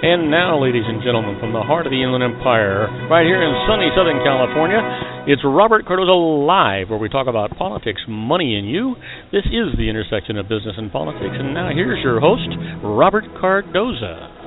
And now, ladies and gentlemen, from the heart of the Inland Empire, right here in sunny Southern California, it's Robert Cardoza Live, where we talk about politics, money, and you. This is the intersection of business and politics. And now here's your host, Robert Cardoza.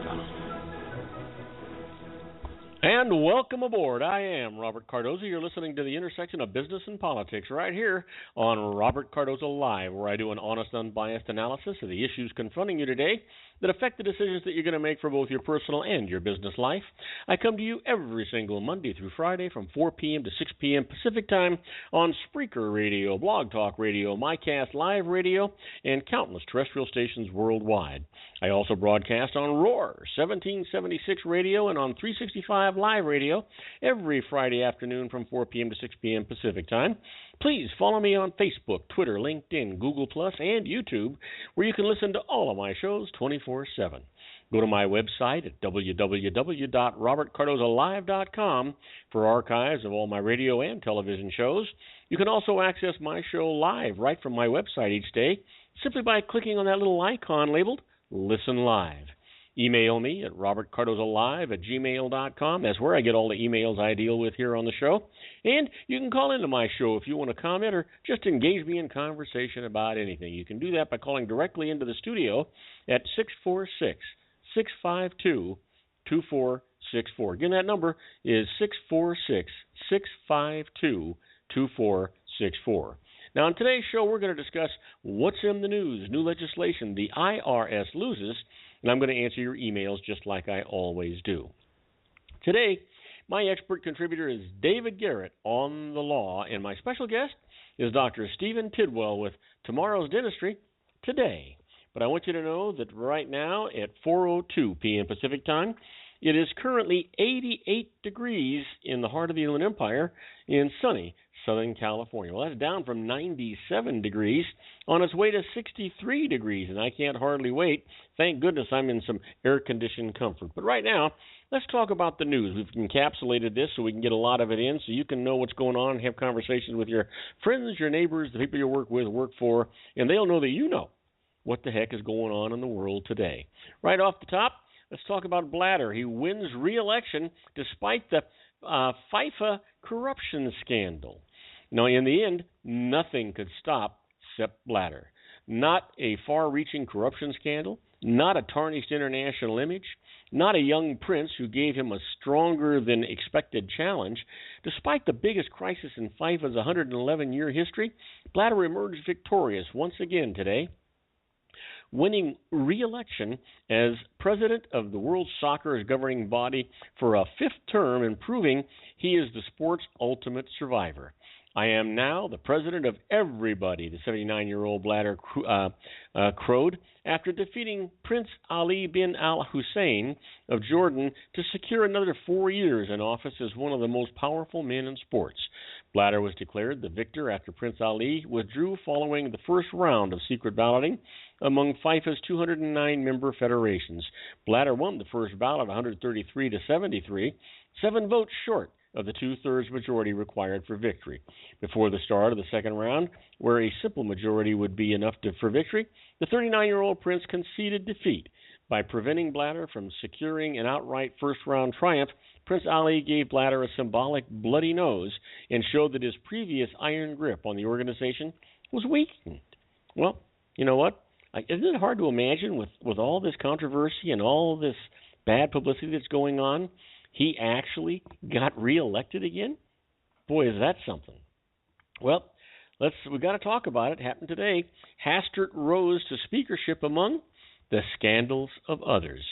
And welcome aboard. I am Robert Cardoza. You're listening to the intersection of business and politics right here on Robert Cardoza Live, where I do an honest, unbiased analysis of the issues confronting you today that affect the decisions that you're going to make for both your personal and your business life. I come to you every single Monday through Friday from 4 p.m. to 6 p.m. Pacific Time on Spreaker Radio, Blog Talk Radio, MyCast Live Radio, and countless terrestrial stations worldwide. I also broadcast on Roar, 1776 Radio, and on 365 Live Radio every Friday afternoon from 4 p.m. to 6 p.m. Pacific Time. Please follow me on Facebook, Twitter, LinkedIn, Google+, and YouTube, where you can listen to all of my shows 24/7. Go to my website at www.robertcardozalive.com for archives of all my radio and television shows. You can also access my show live right from my website each day, simply by clicking on that little icon labeled Listen Live. Email me at robertcardozalive@gmail.com. That's where I get all the emails I deal with here on the show. And you can call into my show if you want to comment or just engage me in conversation about anything. You can do that by calling directly into the studio at 646-652-2464. Again, that number is 646-652-2464. Now, on today's show, we're going to discuss what's in the news, new legislation, the IRS loses, and I'm going to answer your emails just like I always do. Today, my expert contributor is David Garrett on the law, and my special guest is Dr. Stephen Tidwell with Tomorrow's Dentistry Today. But I want you to know that right now at 4:02 p.m. Pacific Time, it is currently 88 degrees in the heart of the Inland Empire in sunny Southern California. Well, that's down from 97 degrees on its way to 63 degrees, and I can't hardly wait. Thank goodness I'm in some air-conditioned comfort. But right now, let's talk about the news. We've encapsulated this so we can get a lot of it in so you can know what's going on and have conversations with your friends, your neighbors, the people you work with, work for, and they'll know that you know what the heck is going on in the world today. Right off the top, let's talk about Blatter. He wins re-election despite the FIFA corruption scandal. Now, in the end, nothing could stop Sepp Blatter. Not a far-reaching corruption scandal, not a tarnished international image, not a young prince who gave him a stronger-than-expected challenge. Despite the biggest crisis in FIFA's 111-year history, Blatter emerged victorious once again today, winning re-election as president of the World Soccer's governing body for a fifth term and proving he is the sport's ultimate survivor. I am now the president of everybody, the 79-year-old Blatter crowed after defeating Prince Ali bin Al Hussein of Jordan to secure another 4 years in office as one of the most powerful men in sports. Blatter was declared the victor after Prince Ali withdrew following the first round of secret balloting among FIFA's 209 member federations. Blatter won the first ballot 133 to 73, 7 votes short of the two-thirds majority required for victory. Before the start of the second round, where a simple majority would be enough for victory, the 39-year-old prince conceded defeat. By preventing Blatter from securing an outright first-round triumph, Prince Ali gave Blatter a symbolic bloody nose and showed that his previous iron grip on the organization was weakened. Well, you know what? Isn't it hard to imagine with all this controversy and all this bad publicity that's going on, he actually got reelected again? Boy, is that something. Well, we got to talk about it. It happened today. Hastert rose to speakership among the scandals of others.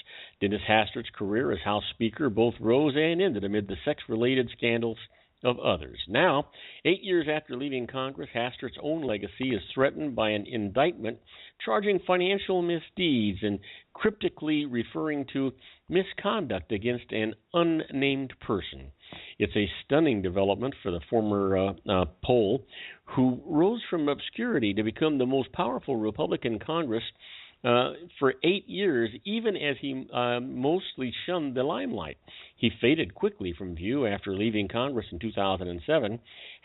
Dennis Hastert's career as House Speaker both rose and ended amid the sex-related scandals of others. Now, 8 years after leaving Congress, Hastert's own legacy is threatened by an indictment charging financial misdeeds and cryptically referring to misconduct against an unnamed person. It's a stunning development for the former Pole, who rose from obscurity to become the most powerful Republican Congress for 8 years, even as he mostly shunned the limelight. He faded quickly from view after leaving Congress in 2007.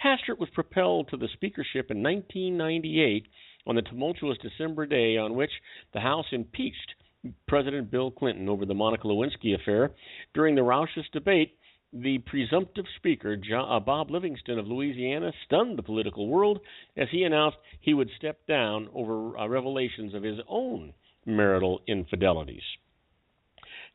Hastert was propelled to the speakership in 1998 on the tumultuous December day on which the House impeached President Bill Clinton over the Monica Lewinsky affair. During the raucous debate, the presumptive speaker, Bob Livingston of Louisiana, stunned the political world as he announced he would step down over revelations of his own marital infidelities.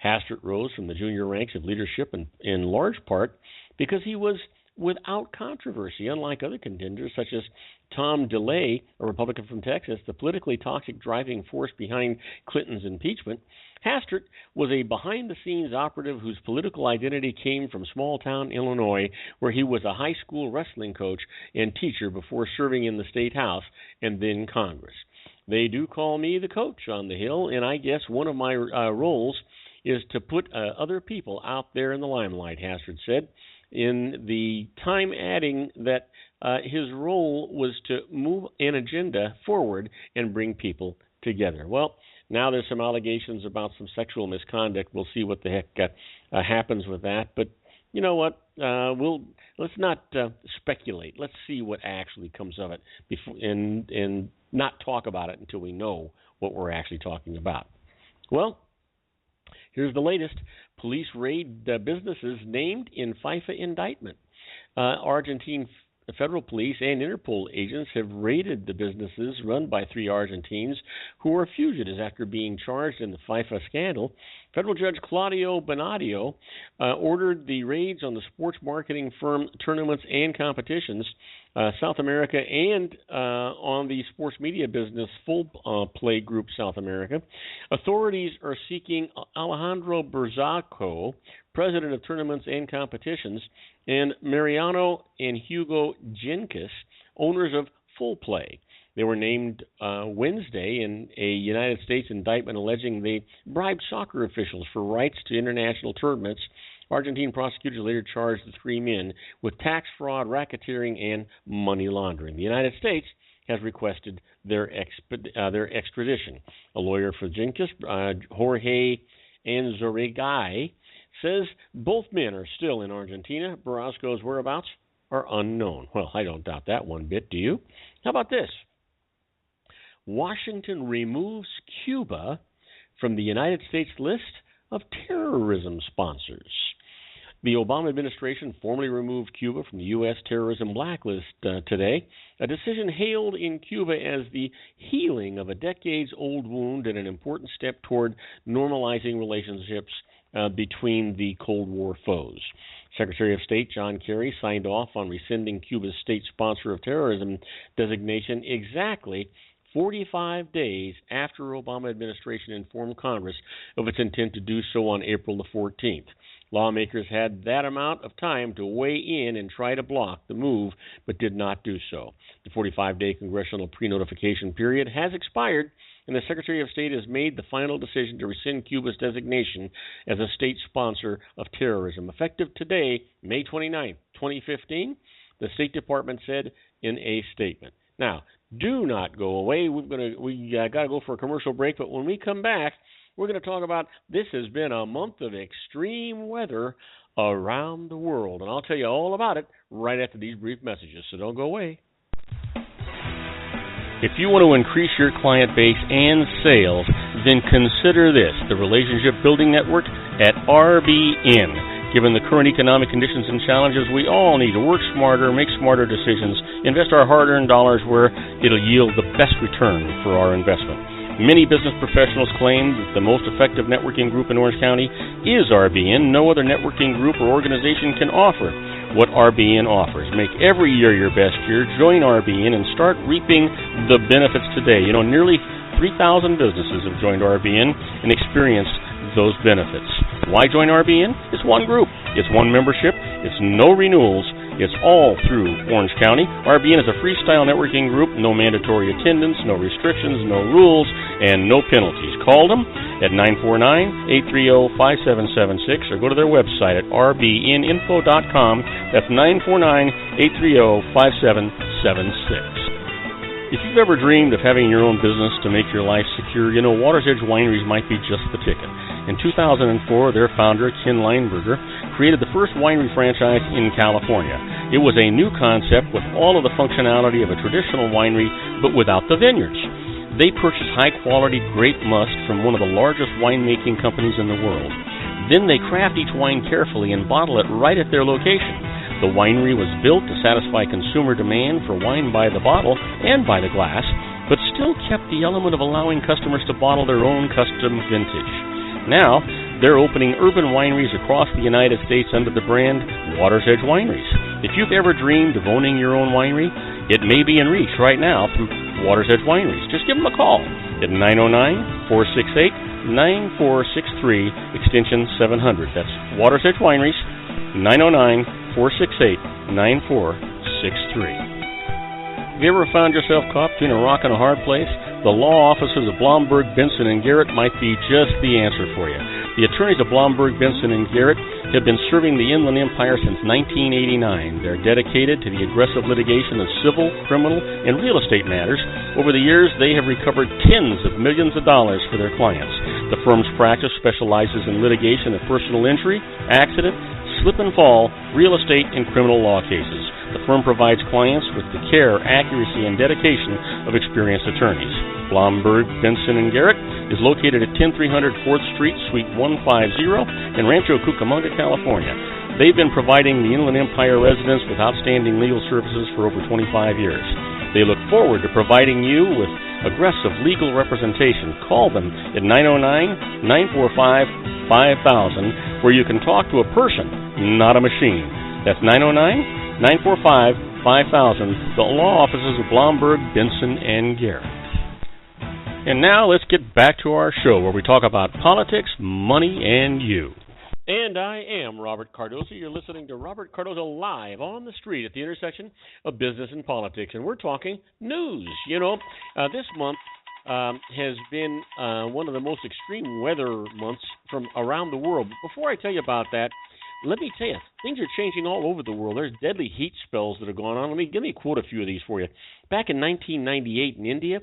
Hastert rose from the junior ranks of leadership in large part because he was without controversy, unlike other contenders such as Tom DeLay, a Republican from Texas, the politically toxic driving force behind Clinton's impeachment. Hastert was a behind-the-scenes operative whose political identity came from small-town Illinois, where he was a high school wrestling coach and teacher before serving in the state house and then Congress. They do call me the coach on the Hill, and I guess one of my roles is to put other people out there in the limelight, Hastert said, in the time adding that his role was to move an agenda forward and bring people together. Well, now there's some allegations about some sexual misconduct. We'll see what the heck happens with that. But you know what? Let's not speculate. Let's see what actually comes of it before, and not talk about it until we know what we're actually talking about. Well, here's the latest. Police raid businesses named in FIFA indictment. Argentine federal police and Interpol agents have raided the businesses run by 3 Argentines who are fugitives after being charged in the FIFA scandal. Federal Judge Claudio Bonadio ordered the raids on the sports marketing firm Tournaments and Competitions, South America, and on the sports media business Full Play Group South America. Authorities are seeking Alejandro Berzacco, president of Tournaments and Competitions, and Mariano and Hugo Jenkins, owners of Full Play. They were named Wednesday in a United States indictment alleging they bribed soccer officials for rights to international tournaments. Argentine prosecutors later charged the 3 men with tax fraud, racketeering, and money laundering. The United States has requested their extradition. A lawyer for Jenkins, Jorge Anzoregay, says both men are still in Argentina. Barrasco's whereabouts are unknown. Well, I don't doubt that one bit, do you? How about this? Washington removes Cuba from the United States list of terrorism sponsors. The Obama administration formally removed Cuba from the U.S. terrorism blacklist today, a decision hailed in Cuba as the healing of a decades-old wound and an important step toward normalizing relationships between the Cold War foes. Secretary of State John Kerry signed off on rescinding Cuba's state sponsor of terrorism designation exactly 45 days after Obama administration informed Congress of its intent to do so on April the 14th. Lawmakers had that amount of time to weigh in and try to block the move, but did not do so. The 45-day congressional pre-notification period has expired, and the Secretary of State has made the final decision to rescind Cuba's designation as a state sponsor of terrorism. Effective today, May 29, 2015, the State Department said in a statement. Now, do not go away. We got to go for a commercial break, but when we come back, we're going to talk about this has been a month of extreme weather around the world, and I'll tell you all about it right after these brief messages, so don't go away. If you want to increase your client base and sales, then consider this, the Relationship Building Network at RBN. Given the current economic conditions and challenges, we all need to work smarter, make smarter decisions, invest our hard-earned dollars where it'll yield the best return for our investment. Many business professionals claim that the most effective networking group in Orange County is RBN. No other networking group or organization can offer what RBN offers. Make every year your best year. Join RBN and start reaping the benefits today. You know, nearly 3,000 businesses have joined RBN and experienced those benefits. Why join RBN? It's one group. It's one membership. It's no renewals. It's all through Orange County. RBN is a freestyle networking group, no mandatory attendance, no restrictions, no rules, and no penalties. Call them at 949-830-5776 or go to their website at rbninfo.com. That's 949-830-5776. If you've ever dreamed of having your own business to make your life secure, you know Water's Edge Wineries might be just the ticket. In 2004, their founder, Ken Lineberger, created the first winery franchise in California. It was a new concept with all of the functionality of a traditional winery, but without the vineyards. They purchase high-quality grape must from one of the largest winemaking companies in the world. Then they craft each wine carefully and bottle it right at their location. The winery was built to satisfy consumer demand for wine by the bottle and by the glass, but still kept the element of allowing customers to bottle their own custom vintage. Now, they're opening urban wineries across the United States under the brand Water's Edge Wineries. If you've ever dreamed of owning your own winery, it may be in reach right now through Water's Edge Wineries. Just give them a call at 909-468-9463, extension 700. That's Water's Edge Wineries, 909-468-9463. Have you ever found yourself caught between a rock and a hard place? The law offices of Blomberg, Benson, and Garrett might be just the answer for you. The attorneys of Blomberg, Benson, and Garrett have been serving the Inland Empire since 1989. They're dedicated to the aggressive litigation of civil, criminal, and real estate matters. Over the years, they have recovered tens of millions of dollars for their clients. The firm's practice specializes in litigation of personal injury, accident, slip and fall, real estate, and criminal law cases. The firm provides clients with the care, accuracy, and dedication of experienced attorneys. Blomberg, Benson, and Garrett is located at 10300 4th Street, Suite 150 in Rancho Cucamonga, California. They've been providing the Inland Empire residents with outstanding legal services for over 25 years. They look forward to providing you with aggressive legal representation. Call them at 909-945-5000, where you can talk to a person, not a machine. That's 909-945-5000, the law offices of Blomberg, Benson, and Garrett. And now let's get back to our show where we talk about politics, money, and you. And I am Robert Cardoza. You're listening to Robert Cardoza live on the street at the intersection of business and politics. And we're talking news. This month has been one of the most extreme weather months from around the world. But before I tell you about that, let me tell you, things are changing all over the world. There's deadly heat spells that are going on. Let me quote a few of these for you. Back in 1998 in India,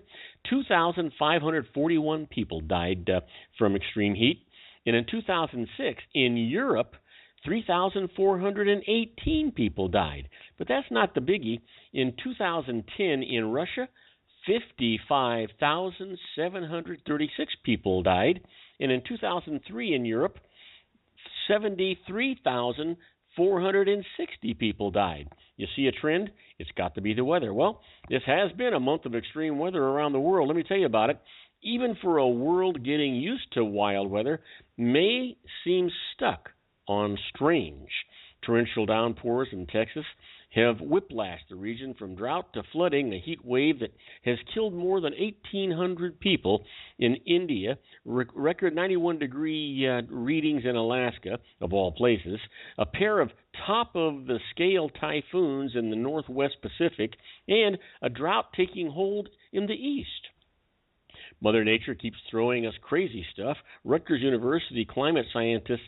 2,541 people died from extreme heat. And in 2006 in Europe, 3,418 people died. But that's not the biggie. In 2010 in Russia, 55,736 people died. And in 2003 in Europe, 73,460 people died. You see a trend? It's got to be the weather. Well, this has been a month of extreme weather around the world. Let me tell you about it. Even for a world getting used to wild weather, May seems stuck on strange. Torrential downpours in Texas have whiplashed the region from drought to flooding, a heat wave that has killed more than 1,800 people in India, record 91-degree readings in Alaska, of all places, a pair of top-of-the-scale typhoons in the northwest Pacific, and a drought taking hold in the east. Mother Nature keeps throwing us crazy stuff. Rutgers University climate scientist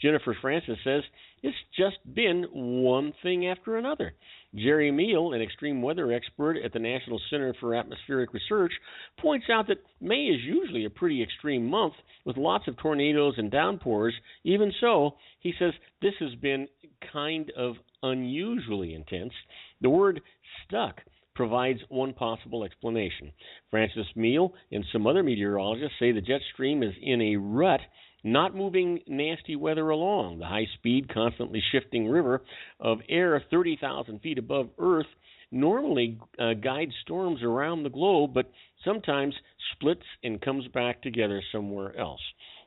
Jennifer Francis says it's just been one thing after another. Jerry Meal, an extreme weather expert at the National Center for Atmospheric Research, points out that May is usually a pretty extreme month with lots of tornadoes and downpours. Even so, he says this has been kind of unusually intense. The word stuck provides one possible explanation. Francis Meal and some other meteorologists say the jet stream is in a rut, not moving nasty weather along. The high-speed, constantly shifting river of air 30,000 feet above Earth normally guides storms around the globe, but sometimes splits and comes back together somewhere else.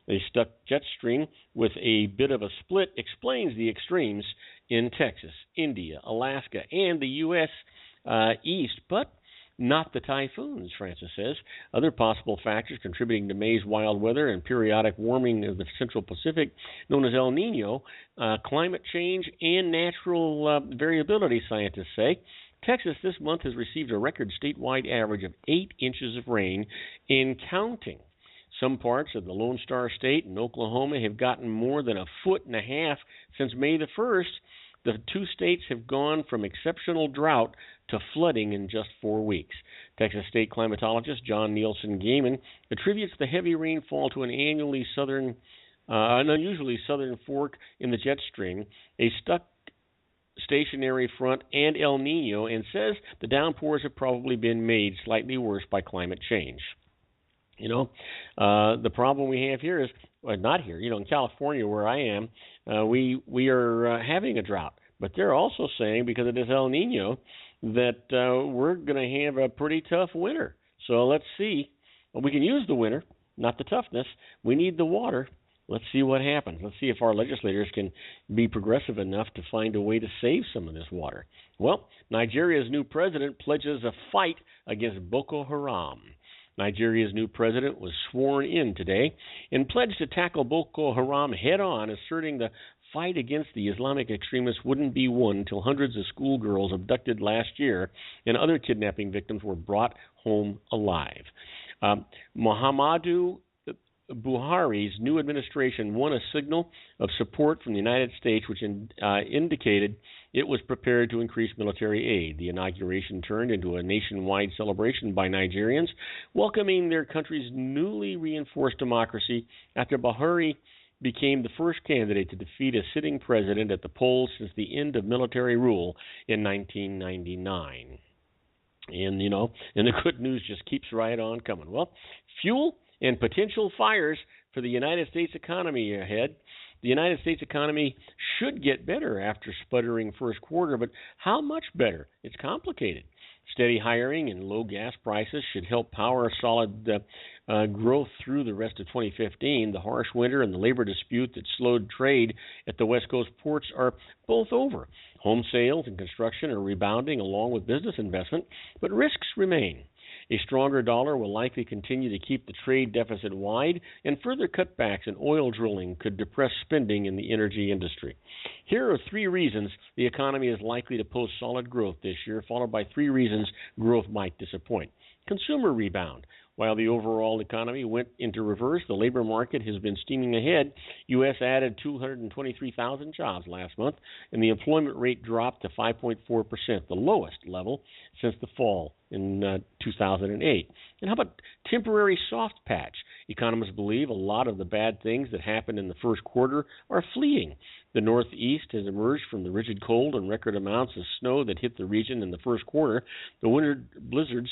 A stuck jet stream with a bit of a split explains the extremes in Texas, India, Alaska, and the U.S. East, but not the typhoons, Francis says. Other possible factors contributing to May's wild weather and periodic warming of the Central Pacific, known as El Nino, climate change, and natural variability, scientists say. Texas this month has received a record statewide average of 8 inches of rain and counting. Some parts of the Lone Star State and Oklahoma have gotten more than 1.5 feet since May the 1st. The two states have gone from exceptional drought to flooding in just 4 weeks. Texas state climatologist John Nielsen Gaiman attributes the heavy rainfall to an unusually southern fork in the jet stream. A stuck stationary front and El Nino, and says the downpours have probably been made slightly worse by climate change. The problem we have here is, not here, in California where I am, we are having a drought. But they're also saying, because of this El Nino, that we're going to have a pretty tough winter. So let's see. Well, we can use the winter, not the toughness. We need the water. Let's see what happens. Let's see if our legislators can be progressive enough to find a way to save some of this water. Well, Nigeria's new president pledges a fight against Boko Haram. Nigeria's new president was sworn in today and pledged to tackle Boko Haram head-on, asserting the fight against the Islamic extremists wouldn't be won until hundreds of schoolgirls abducted last year and other kidnapping victims were brought home alive. Muhammadu Buhari's new administration won a signal of support from the United States, which indicated it was prepared to increase military aid. The inauguration turned into a nationwide celebration by Nigerians, welcoming their country's newly reinforced democracy after Buhari became the first candidate to defeat a sitting president at the polls since the end of military rule in 1999. And, and the good news just keeps right on coming. Well, fuel and potential fires for the United States economy ahead. The United States economy should get better after sputtering first quarter, but how much better? It's complicated. Steady hiring and low gas prices should help power solid growth through the rest of 2015. The harsh winter and the labor dispute that slowed trade at the West Coast ports are both over. Home sales and construction are rebounding along with business investment, but risks remain. A stronger dollar will likely continue to keep the trade deficit wide, and further cutbacks in oil drilling could depress spending in the energy industry. Here are 3 reasons the economy is likely to post solid growth this year, followed by 3 reasons growth might disappoint. Consumer rebound. While the overall economy went into reverse, the labor market has been steaming ahead. U.S. added 223,000 jobs last month, and the employment rate dropped to 5.4%, the lowest level since the fall in 2008. And how about temporary soft patch? Economists believe a lot of the bad things that happened in the first quarter are fleeing. The Northeast has emerged from the rigid cold and record amounts of snow that hit the region in the first quarter. The winter blizzards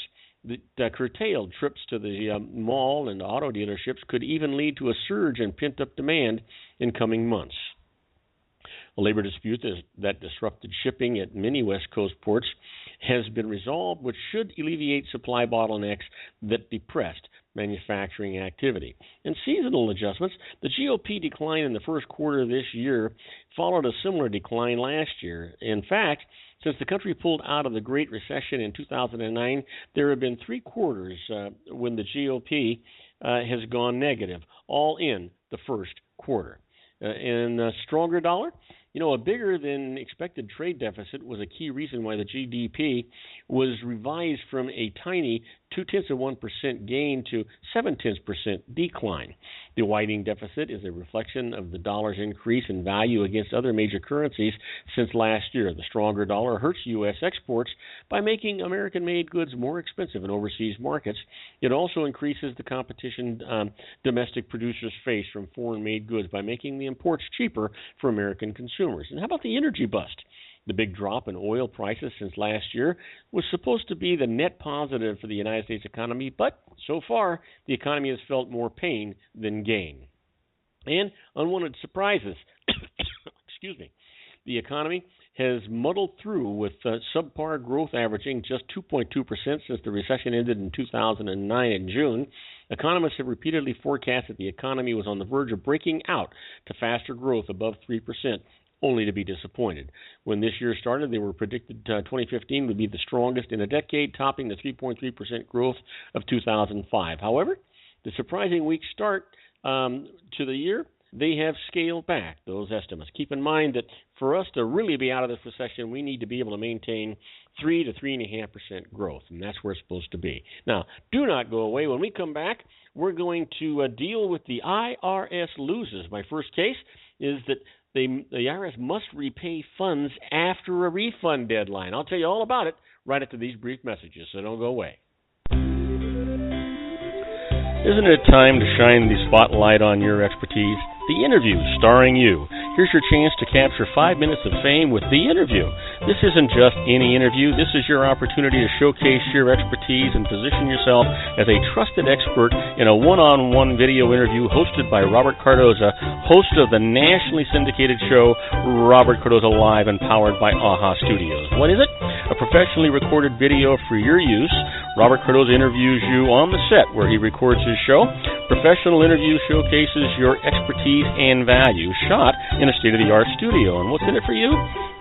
that curtailed trips to the mall and auto dealerships could even lead to a surge in pent-up demand in coming months. A labor dispute that disrupted shipping at many West Coast ports has been resolved, which should alleviate supply bottlenecks that depressed manufacturing activity. And seasonal adjustments, the GOP decline in the first quarter of this year followed a similar decline last year. In fact, since the country pulled out of the Great Recession in 2009, there have been 3 quarters when the GOP has gone negative, all in the first quarter. And a stronger dollar? A bigger than expected trade deficit was a key reason why the GDP was revised from a tiny 0.2% gain to 0.7% decline. The widening deficit is a reflection of the dollar's increase in value against other major currencies since last year. The stronger dollar hurts U.S. exports by making American-made goods more expensive in overseas markets. It also increases the competition domestic producers face from foreign-made goods by making the imports cheaper for American consumers. And how about the energy bust? The big drop in oil prices since last year was supposed to be the net positive for the United States economy, but so far the economy has felt more pain than gain. And unwanted surprises. Excuse me. The economy has muddled through with subpar growth averaging just 2.2% since the recession ended in 2009 in June. Economists have repeatedly forecast that the economy was on the verge of breaking out to faster growth above 3%. Only to be disappointed. When this year started, they were predicted 2015 would be the strongest in a decade, topping the 3.3% growth of 2005. However, the surprising weak start to the year, they have scaled back those estimates. Keep in mind that for us to really be out of this recession, we need to be able to maintain 3 to 3.5% growth, and that's where it's supposed to be. Now, do not go away. When we come back, we're going to deal with the IRS loses. My first case is that the IRS must repay funds after a refund deadline. I'll tell you all about it right after these brief messages, so don't go away. Isn't it time to shine the spotlight on your expertise? The interview starring you. Here's your chance to capture 5 minutes of fame with The Interview. This isn't just any interview. This is your opportunity to showcase your expertise and position yourself as a trusted expert in a one-on-one video interview hosted by Robert Cardoza, host of the nationally syndicated show Robert Cardoza Live and powered by AHA Studios. What is it? A professionally recorded video for your use. Robert Cardoza interviews you on the set where he records his show. Professional interview showcases your expertise and value, shot in a state-of-the-art studio. And what's in it for you?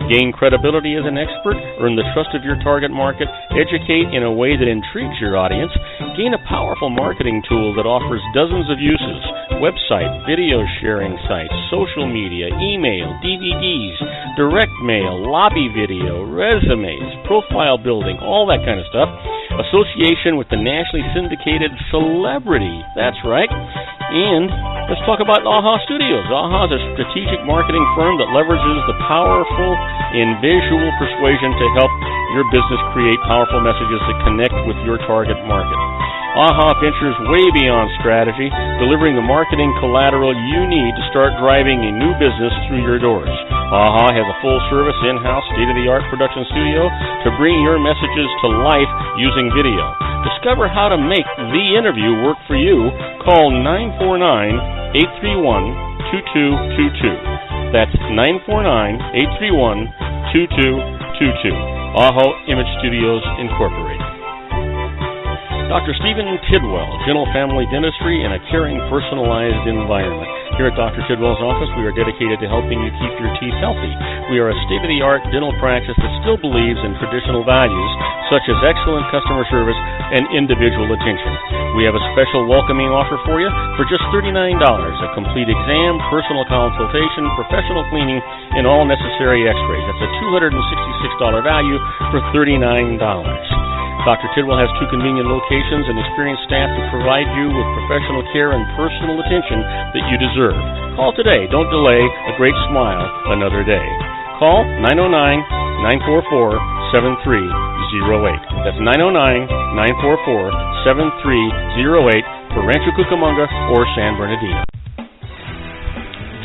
Gain credibility as an expert, earn the trust of your target market, educate in a way that intrigues your audience, gain a powerful marketing tool that offers dozens of uses, website, video sharing sites, social media, email, DVDs, direct mail, lobby video, resumes, profile building, all that kind of stuff. Association with the nationally syndicated celebrity. That's right. And let's talk about AHA Studios. AHA is a strategic marketing firm that leverages the powerful and visual persuasion to help your business create powerful messages that connect with your target market. AHA ventures way beyond strategy, delivering the marketing collateral you need to start driving a new business through your doors. AHA has a full-service, in-house, state-of-the-art production studio to bring your messages to life using video. Discover how to make The Interview work for you. Call 949-831-2222. That's 949-831-2222. AHA Image Studios, Incorporated. Dr. Stephen Tidwell, Gentle Family Dentistry in a caring, personalized environment. Here at Dr. Tidwell's office, we are dedicated to helping you keep your teeth healthy. We are a state-of-the-art dental practice that still believes in traditional values, such as excellent customer service and individual attention. We have a special welcoming offer for you for just $39, a complete exam, personal consultation, professional cleaning, and all necessary x-rays. That's a $266 value for $39. Dr. Tidwell has 2 convenient locations and experienced staff to provide you with professional care and personal attention that you deserve. Call today. Don't delay. A great smile another day. Call 909-944-7308. That's 909-944-7308 for Rancho Cucamonga or San Bernardino.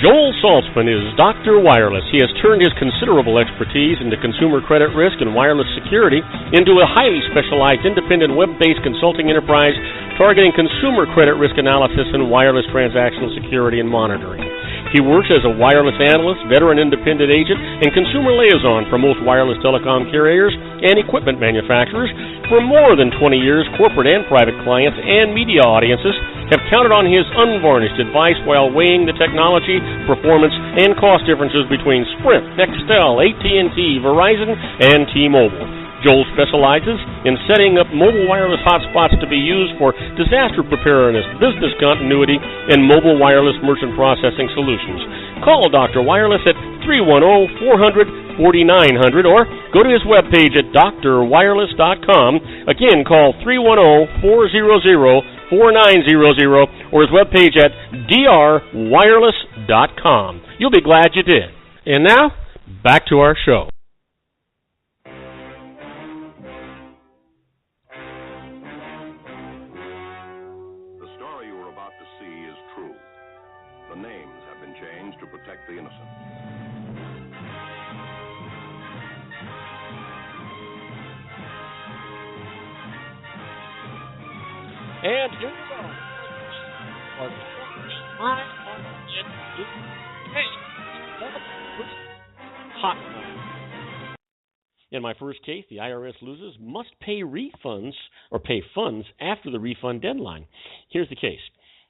Joel Saltzman is Dr. Wireless. He has turned his considerable expertise into consumer credit risk and wireless security into a highly specialized independent web-based consulting enterprise targeting consumer credit risk analysis and wireless transactional security and monitoring. He works as a wireless analyst, veteran independent agent, and consumer liaison for most wireless telecom carriers and equipment manufacturers. For more than 20 years, corporate and private clients and media audiences have counted on his unvarnished advice while weighing the technology, performance, and cost differences between Sprint, Nextel, AT&T, Verizon, and T-Mobile. Joel specializes in setting up mobile wireless hotspots to be used for disaster preparedness, business continuity, and mobile wireless merchant processing solutions. Call Dr. Wireless at 310-400-4900 or go to his webpage at drwireless.com. Again, call 310-400-4900 or his webpage at drwireless.com. You'll be glad you did. And now, back to our show. The story you are about to see is true. The names have been changed to protect the innocent. And here we go. Hotline. In my first case, the IRS losers must pay refunds or pay funds after the refund deadline. Here's the case.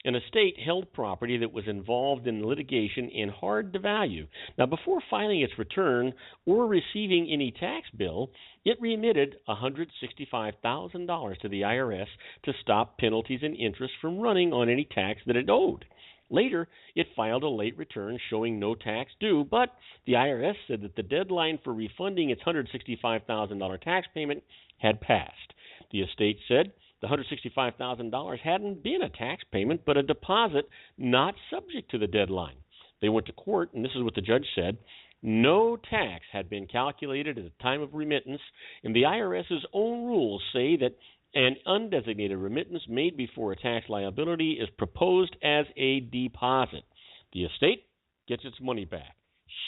An estate held property that was involved in litigation and hard to value. Now, before filing its return or receiving any tax bill, it remitted $165,000 to the IRS to stop penalties and interest from running on any tax that it owed. Later, it filed a late return showing no tax due, but the IRS said that the deadline for refunding its $165,000 tax payment had passed. The estate said the $165,000 hadn't been a tax payment, but a deposit not subject to the deadline. They went to court, and this is what the judge said. No tax had been calculated at the time of remittance, and the IRS's own rules say that an undesignated remittance made before a tax liability is proposed as a deposit. The estate gets its money back.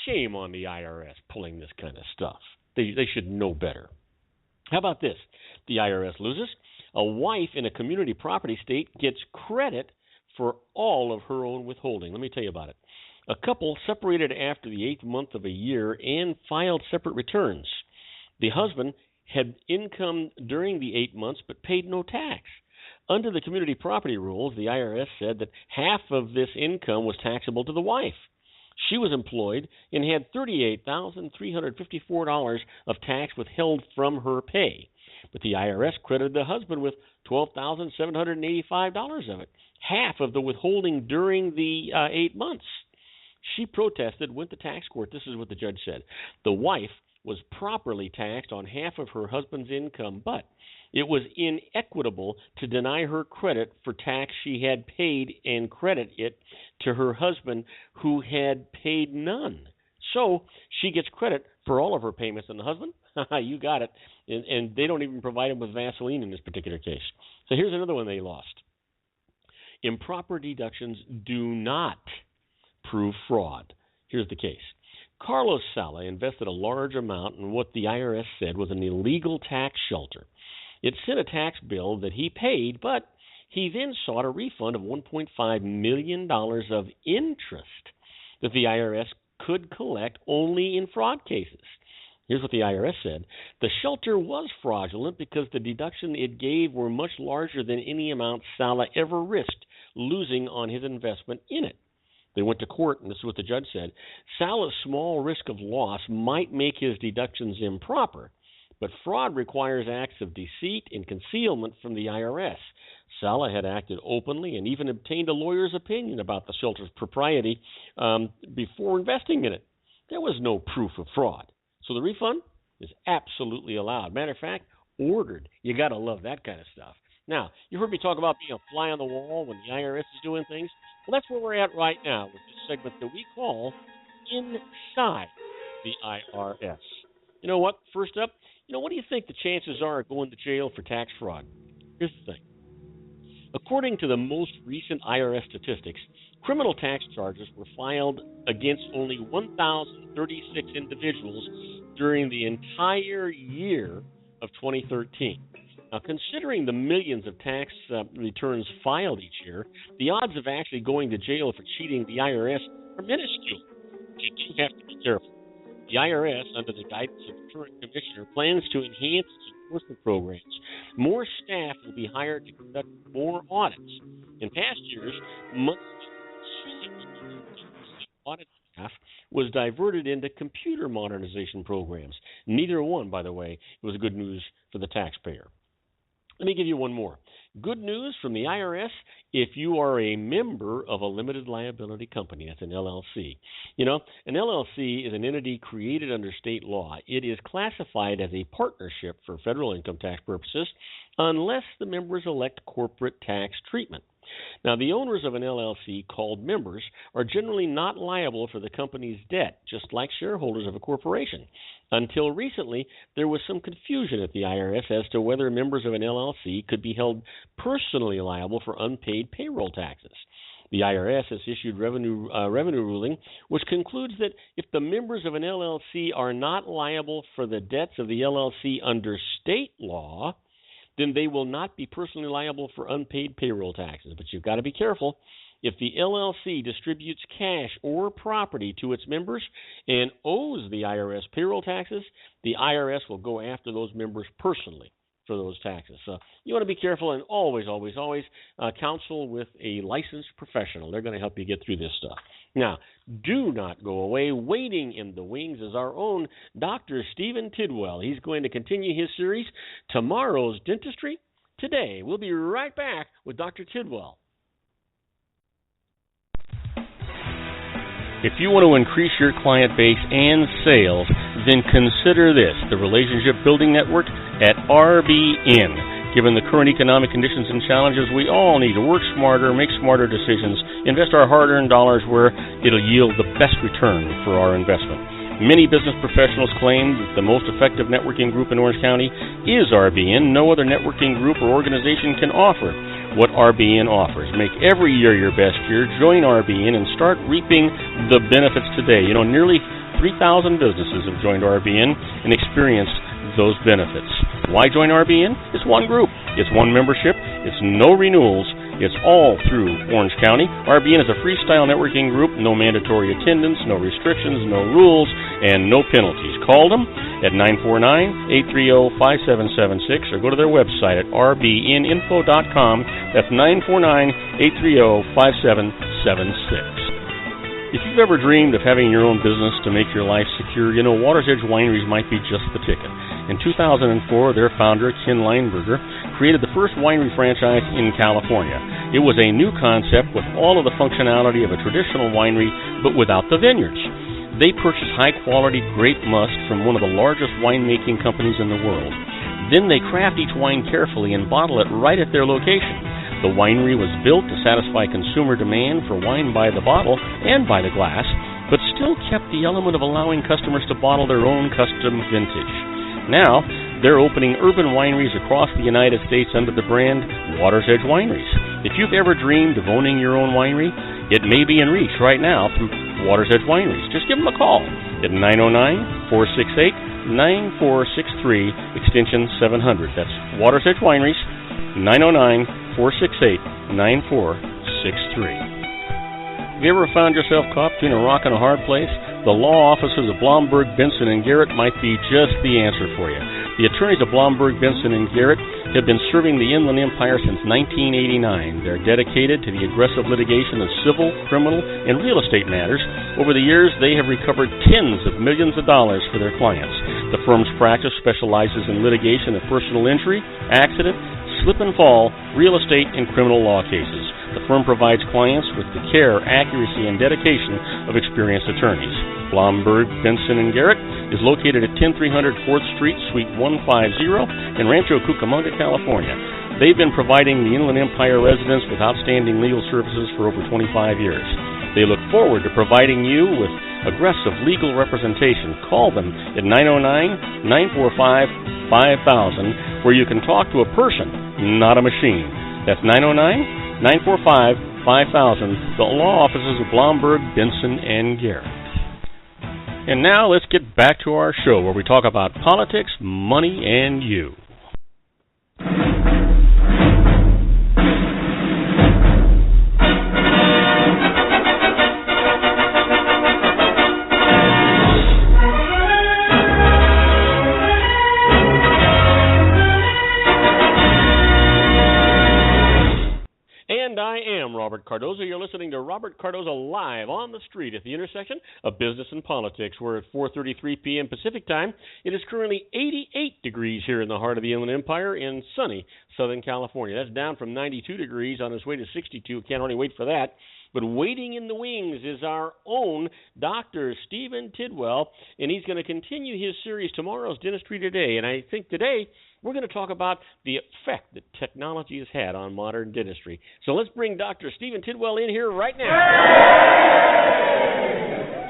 Shame on the IRS pulling this kind of stuff. They should know better. How about this? The IRS loses. A wife in a community property state gets credit for all of her own withholding. Let me tell you about it. A couple separated after the 8th month of a year and filed separate returns. The husband had income during the 8 months but paid no tax. Under the community property rules, the IRS said that half of this income was taxable to the wife. She was employed and had $38,354 of tax withheld from her pay. But the IRS credited the husband with $12,785 of it, half of the withholding during the 8 months. She protested, went to tax court. This is what the judge said. The wife was properly taxed on half of her husband's income, but it was inequitable to deny her credit for tax she had paid and credit it to her husband who had paid none. So she gets credit for all of her payments, and the husband, you got it, and they don't even provide him with Vaseline in this particular case. So here's another one they lost. Improper deductions do not prove fraud. Here's the case. Carlos Sala invested a large amount in what the IRS said was an illegal tax shelter. It sent a tax bill that he paid, but he then sought a refund of $1.5 million of interest that the IRS could collect only in fraud cases. Here's what the IRS said. The shelter was fraudulent because the deduction it gave were much larger than any amount Sala ever risked losing on his investment in it. They went to court, and this is what the judge said. Sala's small risk of loss might make his deductions improper, but fraud requires acts of deceit and concealment from the IRS. Sala had acted openly and even obtained a lawyer's opinion about the shelter's propriety before investing in it. There was no proof of fraud. So the refund is absolutely allowed. Matter of fact, ordered. You got to love that kind of stuff. Now, you heard me talk about being a fly on the wall when the IRS is doing things. Well, that's where we're at right now with this segment that we call Inside the IRS. You know what? First up, what do you think the chances are of going to jail for tax fraud? Here's the thing. According to the most recent IRS statistics, criminal tax charges were filed against only 1,036 individuals during the entire year of 2013. Now, considering the millions of tax returns filed each year, the odds of actually going to jail for cheating the IRS are minuscule. You do have to be careful. The IRS, under the guidance of the current commissioner, plans to enhance its enforcement programs. More staff will be hired to conduct more audits. In past years, monthly audit staff was diverted into computer modernization programs. Neither one, by the way, was good news for the taxpayer. Let me give you one more. Good news from the IRS if you are a member of a limited liability company. That's an LLC. An LLC is an entity created under state law. It is classified as a partnership for federal income tax purposes unless the members elect corporate tax treatment. Now, the owners of an LLC called members are generally not liable for the company's debt, just like shareholders of a corporation. Until recently, there was some confusion at the IRS as to whether members of an LLC could be held personally liable for unpaid payroll taxes. The IRS has issued revenue ruling, which concludes that if the members of an LLC are not liable for the debts of the LLC under state law, then they will not be personally liable for unpaid payroll taxes. But you've got to be careful. If the LLC distributes cash or property to its members and owes the IRS payroll taxes, the IRS will go after those members personally for those taxes. So you want to be careful and always counsel with a licensed professional. They're going to help you get through this stuff. Now, do not go away. Waiting in the wings is our own Dr. Stephen Tidwell. He's going to continue his series, Tomorrow's Dentistry Today. We'll be right back with Dr. Tidwell. If you want to increase your client base and sales, then consider this, the Relationship Building Network at RBN. Given the current economic conditions and challenges, we all need to work smarter, make smarter decisions, invest our hard-earned dollars where it'll yield the best return for our investment. Many business professionals claim that the most effective networking group in Orange County is RBN. No other networking group or organization can offer what RBN offers. Make every year your best year. Join RBN and start reaping the benefits today. Nearly 3,000 businesses have joined RBN and experienced those benefits. Why join RBN? It's one group. It's one membership. It's no renewals. It's all through Orange County. RBN is a freestyle networking group, no mandatory attendance, no restrictions, no rules, and no penalties. Call them at 949-830-5776 or go to their website at rbninfo.com. That's 949-830-5776. If you've ever dreamed of having your own business to make your life secure, you know Water's Edge Wineries might be just the ticket. In 2004, their founder, Ken Lineberger, created the first winery franchise in California. It was a new concept with all of the functionality of a traditional winery, but without the vineyards. They purchased high-quality grape must from one of the largest winemaking companies in the world. Then they craft each wine carefully and bottle it right at their location. The winery was built to satisfy consumer demand for wine by the bottle and by the glass, but still kept the element of allowing customers to bottle their own custom vintage. Now, they're opening urban wineries across the United States under the brand Water's Edge Wineries. If you've ever dreamed of owning your own winery, it may be in reach right now through Water's Edge Wineries. Just give them a call at 909-468-9463, extension 700. That's Water's Edge Wineries, 909-468-9463. Have you ever found yourself caught between a rock and a hard place? The law offices of Blomberg, Benson, and Garrett might be just the answer for you. The attorneys of Blomberg, Benson, and Garrett have been serving the Inland Empire since 1989. They're dedicated to the aggressive litigation of civil, criminal, and real estate matters. Over the years, they have recovered tens of millions of dollars for their clients. The firm's practice specializes in litigation of personal injury, accident, slip and fall, real estate, and criminal law cases. The firm provides clients with the care, accuracy, and dedication of experienced attorneys. Blomberg, Benson, and Garrett is located at 10300 4th Street, Suite 150 in Rancho Cucamonga, California. They've been providing the Inland Empire residents with outstanding legal services for over 25 years. They look forward to providing you with aggressive legal representation. Call them at 909-945-5000, where you can talk to a person, not a machine. That's 909-945-5000, the law offices of Blomberg, Benson, and Garrett. And now let's get back to our show where we talk about politics, money, and you. And I am Robert Cardoza. You're listening to Robert Cardoza live on the street at the intersection of business and politics. We're at 4:33 p.m. Pacific time. It is currently 88 degrees here in the heart of the Inland Empire in sunny Southern California. That's down from 92 degrees on its way to 62. Can't hardly wait for that. But waiting in the wings is our own Dr. Stephen Tidwell, and he's going to continue his series, Tomorrow's Dentistry Today. And I think today we're going to talk about the effect that technology has had on modern dentistry. So let's bring Dr. Stephen Tidwell in here right now.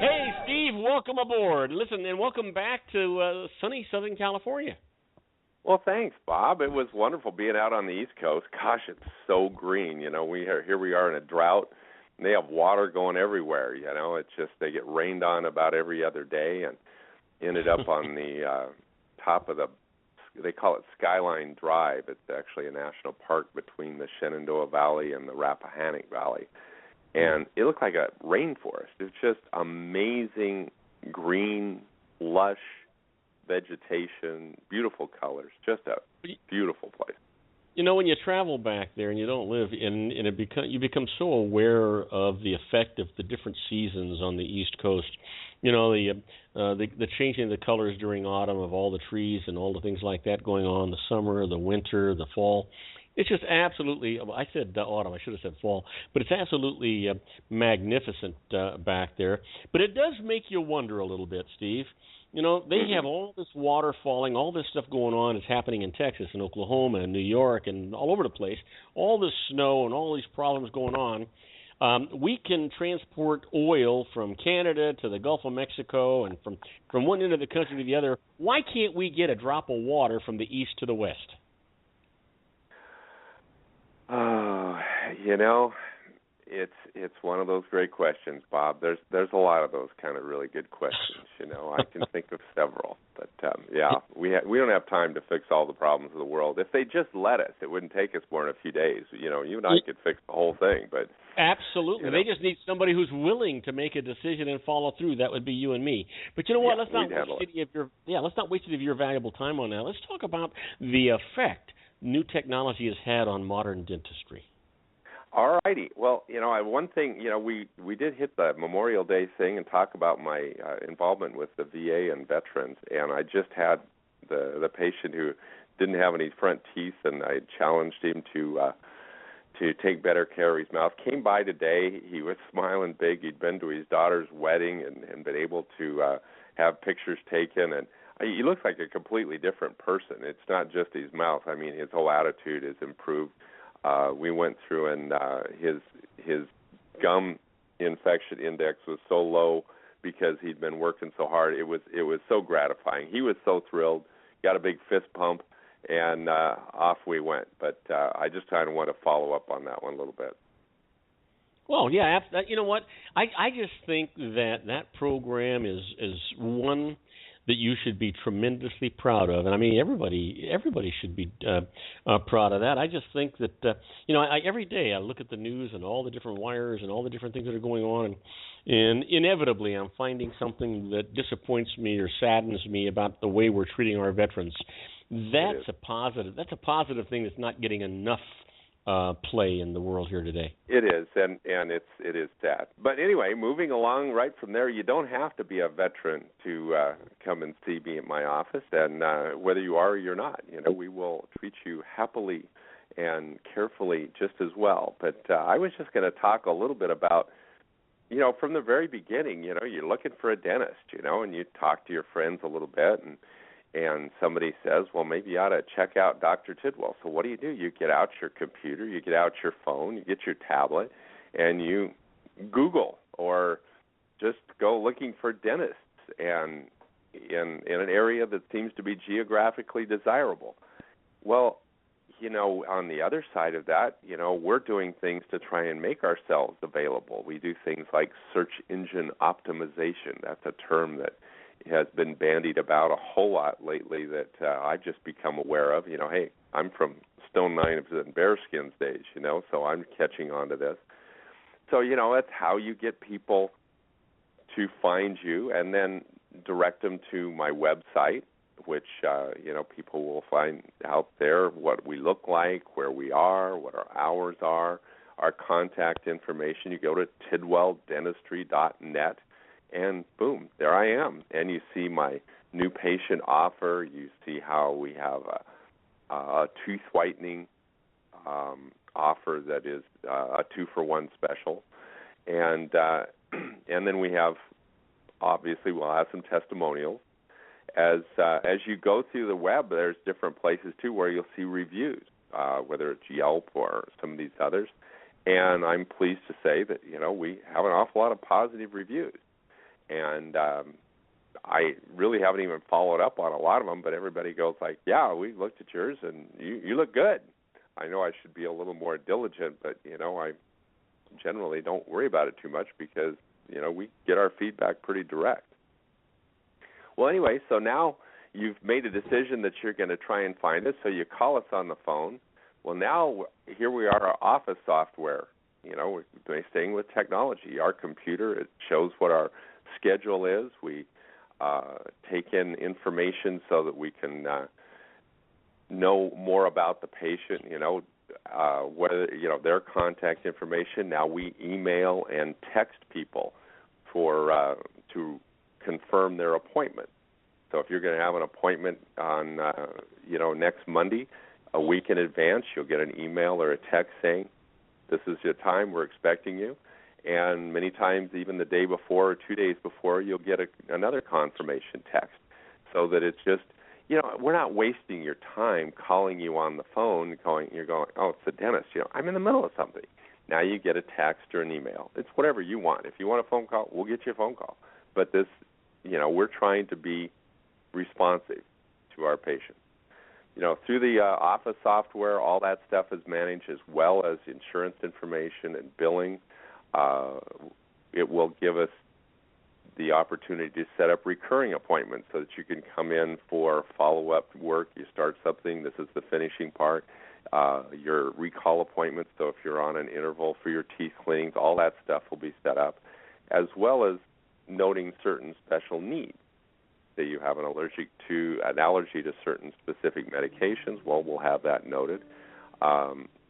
Hey, Steve, welcome aboard. Listen, and welcome back to sunny Southern California. Well, thanks, Bob. It was wonderful being out on the East Coast. Gosh, it's so green. You know, we are in a drought. They have water going everywhere, you know. It's just they get rained on about every other day, and ended up on the top of the, they call it Skyline Drive. It's actually a national park between the Shenandoah Valley and the Rappahannock Valley. And it looked like a rainforest. It's just amazing green, lush vegetation, beautiful colors, just a beautiful place. You know, when you travel back there and you don't live in you become so aware of the effect of the different seasons on the East Coast. You know, the changing of the colors during autumn of all the trees and all the things like that going on, the summer, the winter, the fall. It's just absolutely, I said autumn, I should have said fall, but it's absolutely magnificent back there. But it does make you wonder a little bit, Steve. You know, they have all this water falling, all this stuff going on. It's happening in Texas and Oklahoma and New York and all over the place. All this snow and all these problems going on. We can transport oil from Canada to the Gulf of Mexico and from one end of the country to the other. Why can't we get a drop of water from the east to the west? You know, It's one of those great questions, Bob. There's a lot of those kind of really good questions. I can think of several, but we don't have time to fix all the problems of the world. If they just let us, it wouldn't take us more than a few days. You and I could fix the whole thing, but absolutely, they just need somebody who's willing to make a decision and follow through. That would be you and me. But you know what? Let's not waste any of your valuable time on that. Let's talk about the effect new technology has had on modern dentistry. All righty. Well, one thing, we did hit the Memorial Day thing and talk about my involvement with the VA and veterans, and I just had the patient who didn't have any front teeth, and I challenged him to take better care of his mouth. Came by today. He was smiling big. He'd been to his daughter's wedding and been able to have pictures taken, and he looks like a completely different person. It's not just his mouth. I mean, his whole attitude has improved. We went through, and his gum infection index was so low because he'd been working so hard. It was so gratifying. He was so thrilled. Got a big fist pump, and off we went. But I just kind of want to follow up on that one a little bit. Well, yeah, you know what? I just think that program is one that you should be tremendously proud of, and I mean everybody should be proud of that. I just think that every day I look at the news and all the different wires and all the different things that are going on, and inevitably I'm finding something that disappoints me or saddens me about the way we're treating our veterans. That's a positive. That's a positive thing that's not getting enough play in the world here today. It is, and it is sad. But anyway, moving along right from there, you don't have to be a veteran to come and see me at my office, and whether you are or you're not, we will treat you happily and carefully just as well. But I was just going to talk a little bit about, from the very beginning, you're looking for a dentist, and you talk to your friends a little bit, and somebody says, well, maybe you ought to check out Dr. Tidwell. So what do? You get out your computer, you get out your phone, you get your tablet, and you Google or just go looking for dentists and in an area that seems to be geographically desirable. Well, on the other side of that, we're doing things to try and make ourselves available. We do things like search engine optimization. That's a term that has been bandied about a whole lot lately that I've just become aware of. Hey, I'm from Stone Knives and Bearskins days, so I'm catching on to this. So, that's how you get people to find you and then direct them to my website, which, people will find out there what we look like, where we are, what our hours are, our contact information. You go to tidwelldentistry.net. And boom, there I am. And you see my new patient offer. You see how we have a tooth whitening offer that is a 2-for-1 special. And then we have, obviously, we'll have some testimonials. As you go through the web, there's different places, too, where you'll see reviews, whether it's Yelp or some of these others. And I'm pleased to say that, we have an awful lot of positive reviews. And I really haven't even followed up on a lot of them, but everybody goes like, yeah, we looked at yours, and you look good. I know I should be a little more diligent, but, I generally don't worry about it too much because, we get our feedback pretty direct. Well, anyway, so now you've made a decision that you're going to try and find us, so you call us on the phone. Well, now here we are, our office software. We're staying with technology. Our computer, it shows what our schedule is. We take in information so that we can know more about the patient, whether their contact information. Now we email and text people for to confirm their appointment. So if you're going to have an appointment on next Monday, a week in advance, you'll get an email or a text saying, this is your time, we're expecting you. And many times, even the day before or 2 days before, you'll get another confirmation text, so that it's just, we're not wasting your time calling you on the phone, you're going, oh, it's the dentist. I'm in the middle of something. Now you get a text or an email. It's whatever you want. If you want a phone call, we'll get you a phone call. But this, we're trying to be responsive to our patients. through the office software, all that stuff is managed, as well as insurance information and billing. It will give us the opportunity to set up recurring appointments so that you can come in for follow-up work. You start something, this is the finishing part. Your recall appointments, so if you're on an interval for your teeth cleanings, all that stuff will be set up, as well as noting certain special needs. That you have an allergy to certain specific medications, well, we'll have that noted.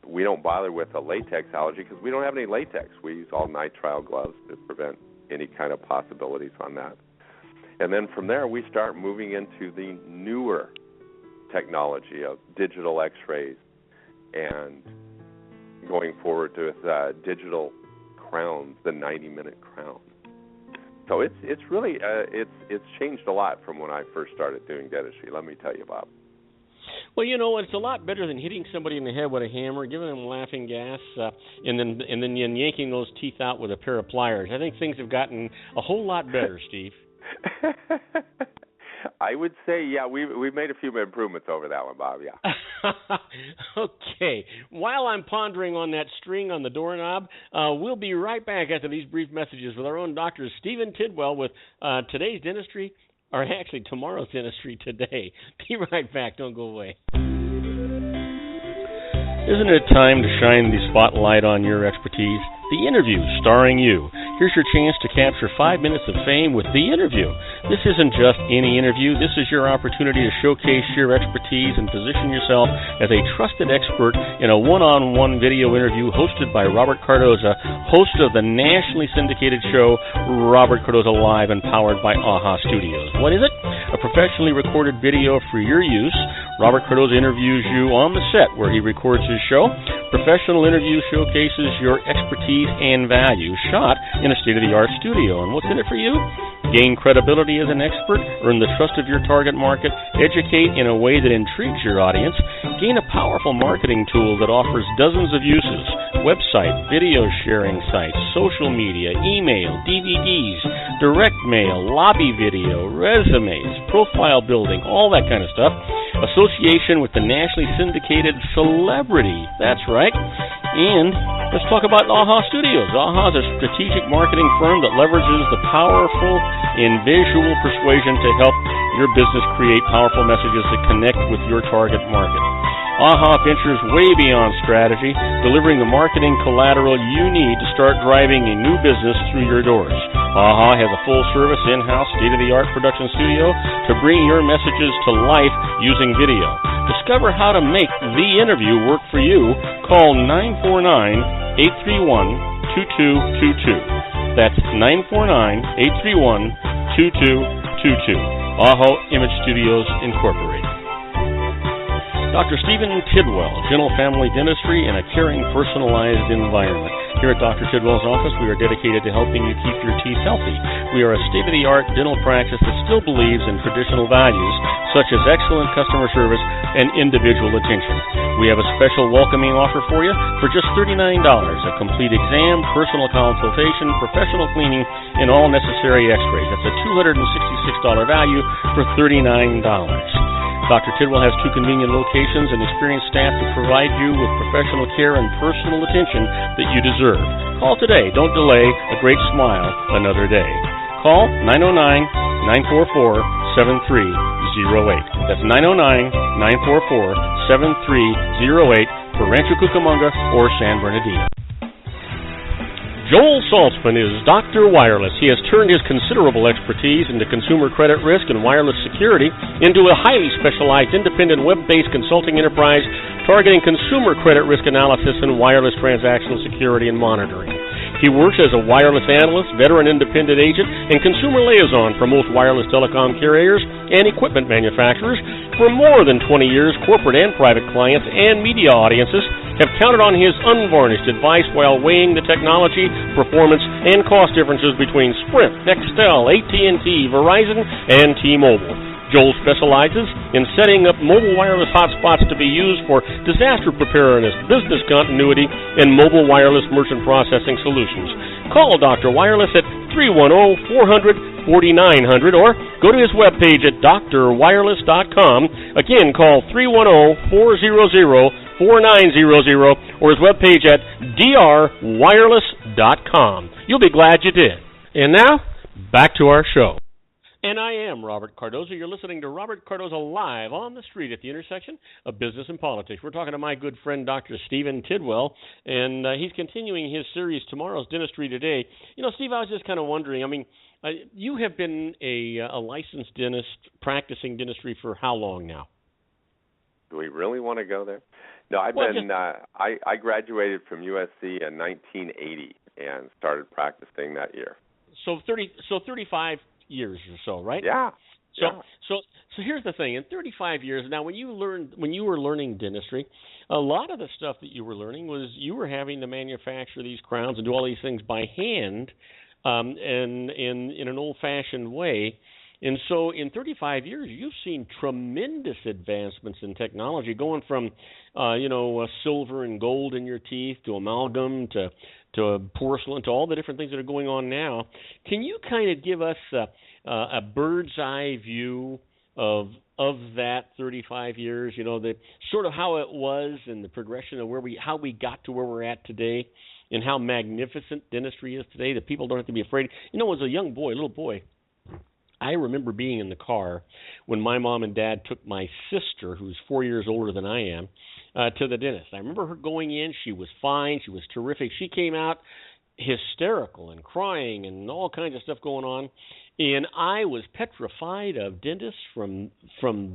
We don't bother with a latex allergy because we don't have any latex. We use all nitrile gloves to prevent any kind of possibilities on that. And then from there, we start moving into the newer technology of digital x-rays and going forward with digital crowns, the 90-minute crown. So it's really it's changed a lot from when I first started doing dentistry. Let me tell you, Bob. Well, it's a lot better than hitting somebody in the head with a hammer, giving them laughing gas, and then yanking those teeth out with a pair of pliers. I think things have gotten a whole lot better, Steve. I would say, yeah, we've made a few improvements over that one, Bob, yeah. Okay. While I'm pondering on that string on the doorknob, we'll be right back after these brief messages with our own Dr. Stephen Tidwell with today's dentistry, or actually tomorrow's dentistry today. Be right back. Don't go away. Isn't it time to shine the spotlight on your expertise? The Interview, starring you. Here's your chance to capture 5 minutes of fame with The Interview. This isn't just any interview. This is your opportunity to showcase your expertise and position yourself as a trusted expert in a one-on-one video interview hosted by Robert Cardoza, host of the nationally syndicated show Robert Cardoza Live and powered by AHA Studios. What is it? A professionally recorded video for your use. Robert Cardoza interviews you on the set where he records his show. Professional interview showcases your expertise and value, shot in a state-of-the-art studio. And what's in it for you? Gain credibility as an expert, earn the trust of your target market, educate in a way that intrigues your audience, gain a powerful marketing tool that offers dozens of uses, website, video sharing sites, social media, email, DVDs, direct mail, lobby video, resumes, profile building, all that kind of stuff. Association with the nationally syndicated celebrity. That's right. And let's talk about AHA Studios. AHA is a strategic marketing firm that leverages the powerful in visual persuasion to help your business create powerful messages that connect with your target market. AHA ventures way beyond strategy, delivering the marketing collateral you need to start driving a new business through your doors. AHA has a full-service, in-house, state-of-the-art production studio to bring your messages to life using video. Discover how to make The Interview work for you. Call 949-831-2222. That's 949-831-2222. AHA Image Studios, Incorporated. Dr. Stephen Tidwell, Gentle Family Dentistry in a caring, personalized environment. Here at Dr. Tidwell's office, we are dedicated to helping you keep your teeth healthy. We are a state-of-the-art dental practice that still believes in traditional values, such as excellent customer service and individual attention. We have a special welcoming offer for you for just $39, a complete exam, personal consultation, professional cleaning, and all necessary x-rays. That's a $266 value for $39. Dr. Tidwell has 2 convenient locations and experienced staff to provide you with professional care and personal attention that you deserve. Call today. Don't delay. A great smile another day. Call 909-944-7308. That's 909-944-7308 for Rancho Cucamonga or San Bernardino. Joel Saltzman is Dr. Wireless. He has turned his considerable expertise into consumer credit risk and wireless security into a highly specialized independent web-based consulting enterprise targeting consumer credit risk analysis and wireless transactional security and monitoring. He works as a wireless analyst, veteran independent agent, and consumer liaison for most wireless telecom carriers and equipment manufacturers. For more than 20 years, corporate and private clients and media audiences have counted on his unvarnished advice while weighing the technology, performance, and cost differences between Sprint, Nextel, AT&T, Verizon, and T-Mobile. Joel specializes in setting up mobile wireless hotspots to be used for disaster preparedness, business continuity, and mobile wireless merchant processing solutions. Call Dr. Wireless at 310-400-5600. 4900, or go to his webpage at drwireless.com. Again, call 310-400-4900 or his webpage at drwireless.com. You'll be glad you did. And now, back to our show. And I am Robert Cardoza. You're listening to Robert Cardoza live on the street at the intersection of business and politics. We're talking to my good friend, Dr. Stephen Tidwell, and he's continuing his series, Tomorrow's Dentistry Today. You know, Steve, I was just kind of wondering, I mean, you have been a licensed dentist, practicing dentistry for how long now? Do we really want to go there? No, I graduated from USC in 1980 and started practicing that year. So 35 years or so, right? Yeah. So here's the thing. In 35 years, now when you were learning dentistry, a lot of the stuff that you were learning was you were having to manufacture these crowns and do all these things by hand, and in an old-fashioned way. And so in 35 years, you've seen tremendous advancements in technology, going from silver and gold in your teeth to amalgam to porcelain to all the different things that are going on now. Can you kind of give us a bird's eye view of that 35 years? You know, the sort of how it was and the progression of how we got to where we're at today, and how magnificent dentistry is today. That people don't have to be afraid. You know, as a little boy, I remember being in the car when my mom and dad took my sister, who's 4 years older than I am, to the dentist. I remember her going in. She was fine. She was terrific. She came out hysterical and crying and all kinds of stuff going on. And I was petrified of dentists from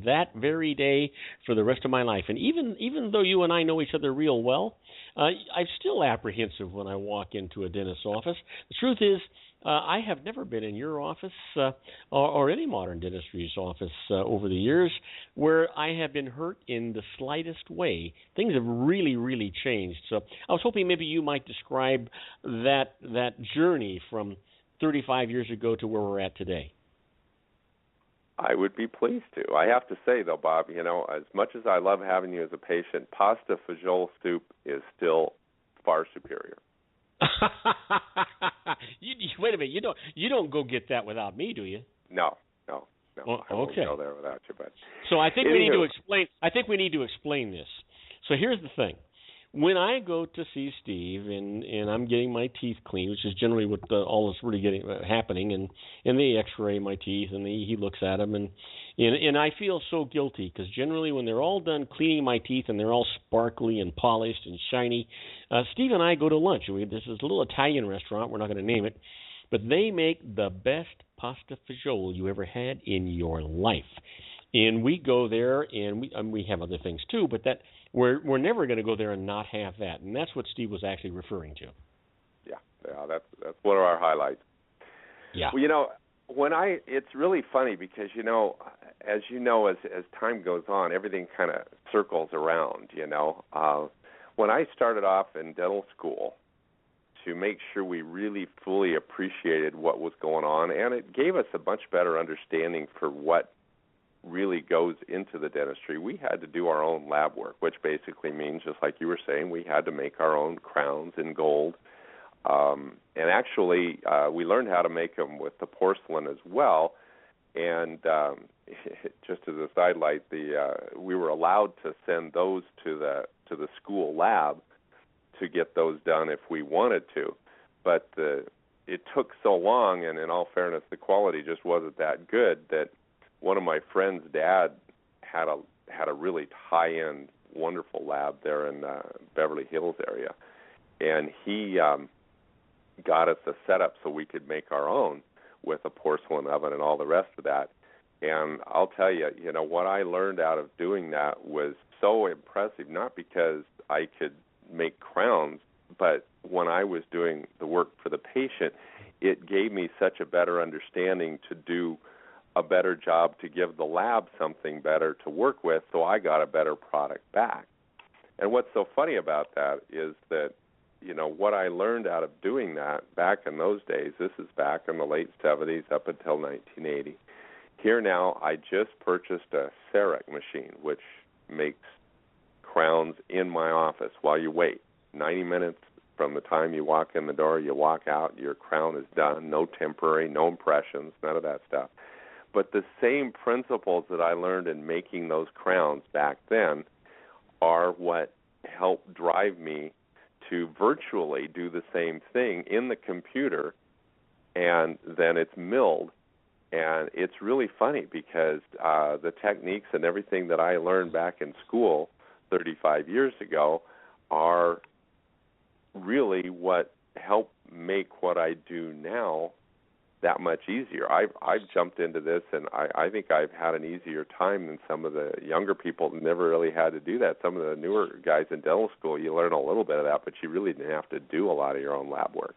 that very day for the rest of my life. And even though you and I know each other real well, I'm still apprehensive when I walk into a dentist's office. The truth is, I have never been in your office or any modern dentistry's office over the years where I have been hurt in the slightest way. Things have really, really changed. So I was hoping maybe you might describe that journey from 35 years ago to where we're at today. I would be pleased to. I have to say, though, Bob, you know, as much as I love having you as a patient, pasta fagioli soup is still far superior. Wait a minute. You don't go get that without me, do you? No. Well, I won't go there without you. But so I think we need to explain. I think we need to explain this. So here's the thing. When I go to see Steve and I'm getting my teeth cleaned, which is generally what all is really happening, and they X-ray my teeth and he looks at them and I feel so guilty because generally when they're all done cleaning my teeth and they're all sparkly and polished and shiny, Steve and I go to lunch. This is a little Italian restaurant. We're not going to name it, but they make the best pasta fagioli you ever had in your life. And we go there, and we have other things too, but that we're never going to go there and not have that. And that's what Steve was actually referring to. Yeah, that's one of our highlights. Yeah. Well, you know, it's really funny because as time goes on, everything kind of circles around. You know, when I started off in dental school, to make sure we really fully appreciated what was going on, and it gave us a much better understanding for what really goes into the dentistry. We had to do our own lab work, which basically means, just like you were saying, we had to make our own crowns in gold. And actually, we learned how to make them with the porcelain as well. And just as a sidelight, we were allowed to send those to the school lab to get those done if we wanted to. But it took so long, and in all fairness, the quality just wasn't that good, that one of my friend's dad had a really high-end, wonderful lab there in Beverly Hills area, and he got us a setup so we could make our own with a porcelain oven and all the rest of that. And I'll tell you, what I learned out of doing that was so impressive, not because I could make crowns, but when I was doing the work for the patient, it gave me such a better understanding to do a better job to give the lab something better to work with, so I got a better product back. And what's so funny about that is that, what I learned out of doing that back in those days, this is back in the late 70s up until 1980. Here now, I just purchased a CEREC machine, which makes crowns in my office while you wait. 90 minutes, From the time you walk in the door, you walk out, your crown is done, no temporary, no impressions, none of that stuff. But the same principles that I learned in making those crowns back then are what helped drive me to virtually do the same thing in the computer, and then it's milled. And it's really funny because the techniques and everything that I learned back in school 35 years ago are really what helped make what I do now that much easier. I've jumped into this, and I think I've had an easier time than some of the younger people who never really had to do that. Some of the newer guys in dental school, you learn a little bit of that, but you really didn't have to do a lot of your own lab work.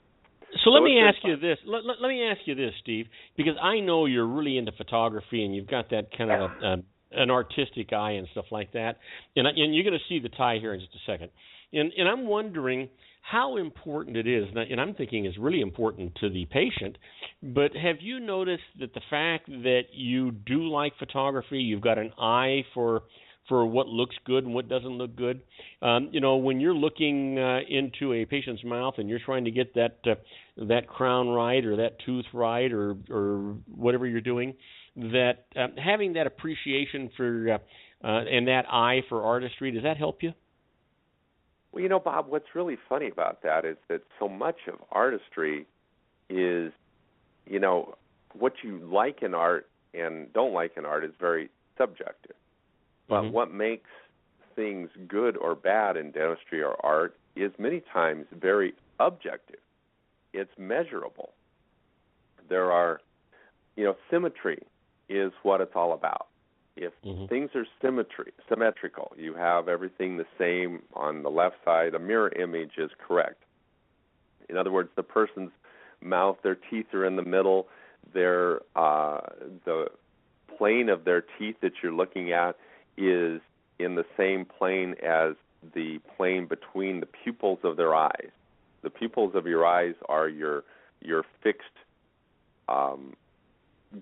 So let me ask you this. Let me ask you this, Steve, because I know you're really into photography and you've got that kind of an artistic eye and stuff like that. And you're going to see the tie here in just a second. And I'm wondering how important it is, and I'm thinking it's really important to the patient, but have you noticed that the fact that you do like photography, you've got an eye for what looks good and what doesn't look good? When you're looking into a patient's mouth and you're trying to get that crown right or that tooth right or whatever you're doing, that having that appreciation for and that eye for artistry, does that help you? Well, Bob, what's really funny about that is that so much of artistry is, what you like in art and don't like in art is very subjective. But what makes things good or bad in dentistry or art is many times very objective. It's measurable. There are, symmetry is what it's all about. If things are symmetrical, you have everything the same on the left side, a mirror image is correct. In other words, the person's mouth, their teeth are in the middle, the plane of their teeth that you're looking at is in the same plane as the plane between the pupils of their eyes. The pupils of your eyes are your fixed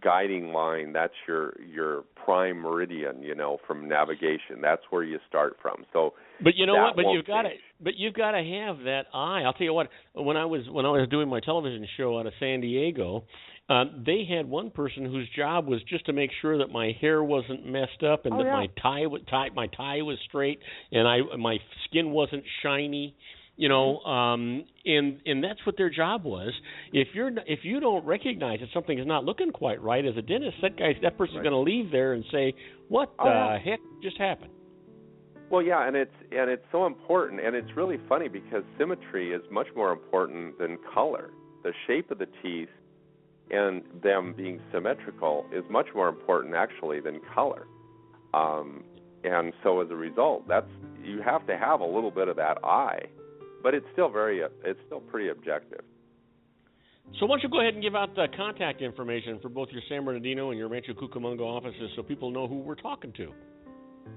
guiding line. That's your prime meridian, from navigation. That's where you start from. So, but you know what? But you've got to have that eye. I'll tell you what. When I was doing my television show out of San Diego, they had one person whose job was just to make sure that my hair wasn't messed up and my tie was straight and my skin wasn't shiny. And that's what their job was. If you don't recognize that something is not looking quite right as a dentist, that person's going to leave there and say, "What the heck just happened?" Well, yeah, and it's so important, and it's really funny because symmetry is much more important than color. The shape of the teeth and them being symmetrical is much more important actually than color. And so as a result, you have to have a little bit of that eye. But it's still pretty objective. So why don't you go ahead and give out the contact information for both your San Bernardino and your Rancho Cucamonga offices so people know who we're talking to.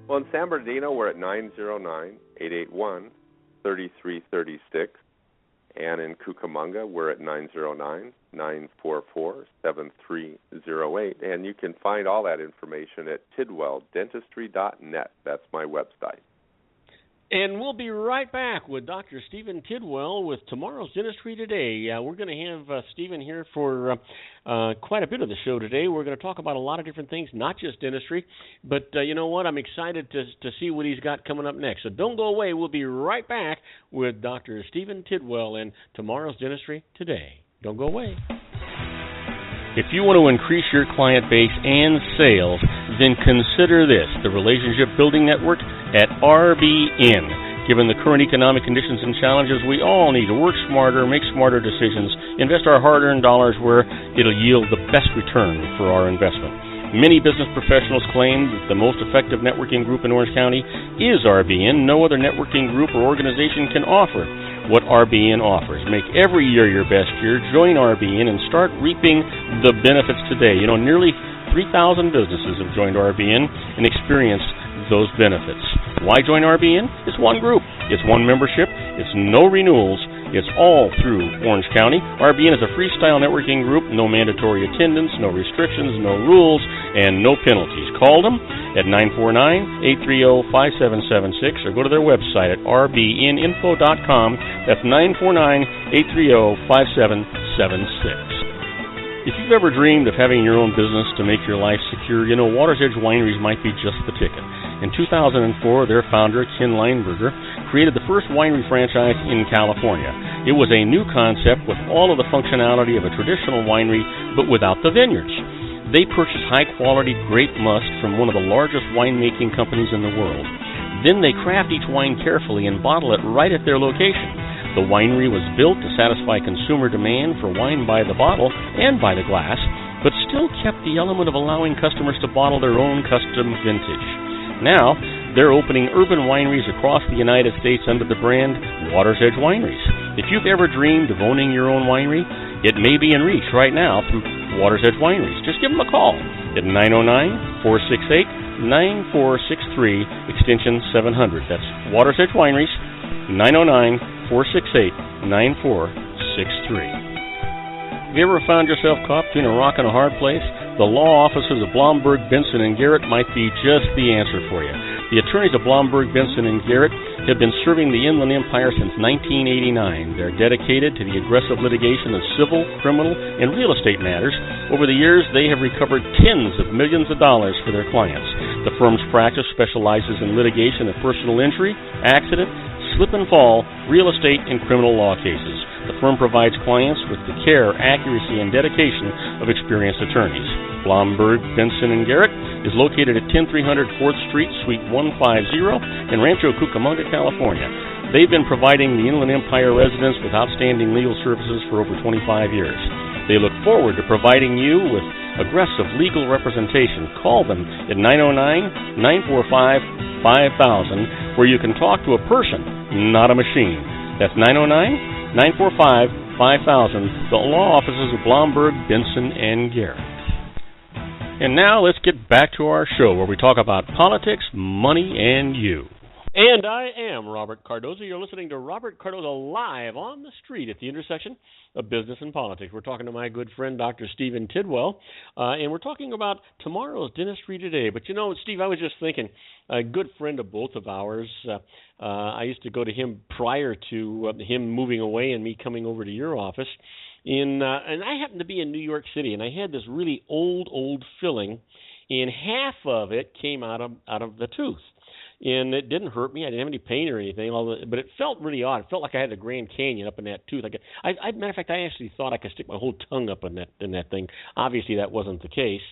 Well, in San Bernardino, we're at 909-881-3336. And in Cucamonga, we're at 909-944-7308. And you can find all that information at tidwelldentistry.net. That's my website. And we'll be right back with Dr. Stephen Tidwell with Tomorrow's Dentistry Today. We're going to have Stephen here for quite a bit of the show today. We're going to talk about a lot of different things, not just dentistry. But you know what? I'm excited to see what he's got coming up next. So don't go away. We'll be right back with Dr. Stephen Tidwell and Tomorrow's Dentistry Today. Don't go away. If you want to increase your client base and sales, then consider this, the Relationship Building Network at RBN. Given the current economic conditions and challenges, we all need to work smarter, make smarter decisions, invest our hard-earned dollars where it'll yield the best return for our investment. Many business professionals claim that the most effective networking group in Orange County is RBN. No other networking group or organization can offer what RBN offers. Make every year your best year. Join RBN and start reaping the benefits today. Nearly 3,000 businesses have joined RBN and experienced those benefits. Why join RBN? It's one group. It's one membership. It's no renewals. It's all through Orange County. RBN is a freestyle networking group, no mandatory attendance, no restrictions, no rules, and no penalties. Call them at 949-830-5776 or go to their website at rbninfo.com. That's 949-830-5776. If you've ever dreamed of having your own business to make your life secure, you know Water's Edge Wineries might be just the ticket. In 2004, their founder, Ken Lineberger, created the first winery franchise in California. It was a new concept with all of the functionality of a traditional winery, but without the vineyards. They purchased high-quality grape must from one of the largest winemaking companies in the world. Then they craft each wine carefully and bottle it right at their location. The winery was built to satisfy consumer demand for wine by the bottle and by the glass, but still kept the element of allowing customers to bottle their own custom vintage. Now, they're opening urban wineries across the United States under the brand Water's Edge Wineries. If you've ever dreamed of owning your own winery, it may be in reach right now through Water's Edge Wineries. Just give them a call at 909-468-9463, extension 700. That's Water's Edge Wineries, 909-468-9463. Have you ever found yourself caught between a rock and a hard place? The law offices of Blomberg, Benson, and Garrett might be just the answer for you. The attorneys of Blomberg, Benson, and Garrett have been serving the Inland Empire since 1989. They're dedicated to the aggressive litigation of civil, criminal, and real estate matters. Over the years, they have recovered tens of millions of dollars for their clients. The firm's practice specializes in litigation of personal injury, accident, slip and fall, real estate, and criminal law cases. The firm provides clients with the care, accuracy, and dedication of experienced attorneys. Blomberg, Benson & Garrett is located at 10300 4th Street, Suite 150 in Rancho Cucamonga, California. They've been providing the Inland Empire residents with outstanding legal services for over 25 years. They look forward to providing you with aggressive legal representation. Call them at 909-945-5000, where you can talk to a person, not a machine. That's 909-945-5000, the law offices of Blomberg, Benson, and Garrett. And now let's get back to our show where we talk about politics, money, and you. And I am Robert Cardoza. You're listening to Robert Cardoza live on the street at the intersection of business and politics. We're talking to my good friend, Dr. Stephen Tidwell, and we're talking about tomorrow's dentistry today. But you know, Steve, I was just thinking, a good friend of both of ours, I used to go to him prior to him moving away and me coming over to your office. And I happened to be in New York City, and I had this really old filling, and half of it came out of the tooth. And it didn't hurt me. I didn't have any pain or anything, but it felt really odd. It felt like I had the Grand Canyon up in that tooth. Matter of fact, I actually thought I could stick my whole tongue up in that thing. Obviously, that wasn't the case.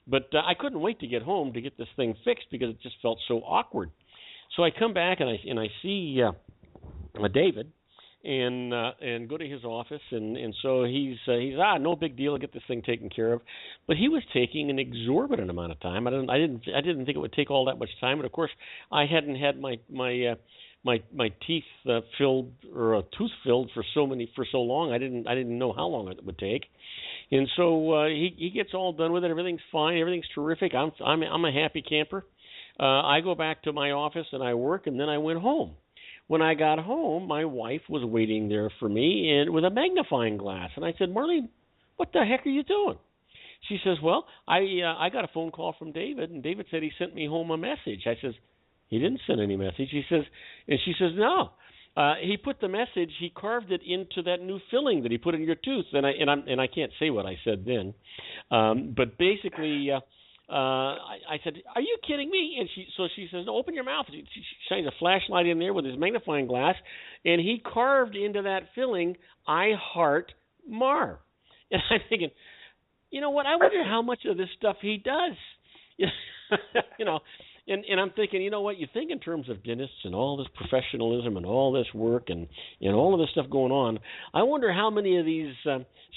But I couldn't wait to get home to get this thing fixed because it just felt so awkward. So I come back and I see David and go to his office, and so he's no big deal, I'll get this thing taken care of. But he was taking an exorbitant amount of time. I didn't think it would take all that much time, but of course I hadn't had my teeth filled or a tooth filled for so long. I didn't know how long it would take. And so he gets all done with it. Everything's fine. Everything's terrific. I'm a happy camper. I go back to my office and I work, and then I went home. When I got home, my wife was waiting there for me and with a magnifying glass. And I said, Marlene, what the heck are you doing? She says, well, I got a phone call from David, and David said he sent me home a message. I says, he didn't send any message. She says, no. He put the message, he carved it into that new filling that he put in your tooth. And I can't say what I said then. But basically, I said, are you kidding me? And she says, no, open your mouth. She shines a flashlight in there with his magnifying glass, and he carved into that filling, I heart Mar. And I'm thinking, you know what? I wonder how much of this stuff he does. You know, and I'm thinking, you know what? You think in terms of dentists and all this professionalism and all this work and all of this stuff going on. I wonder how many of these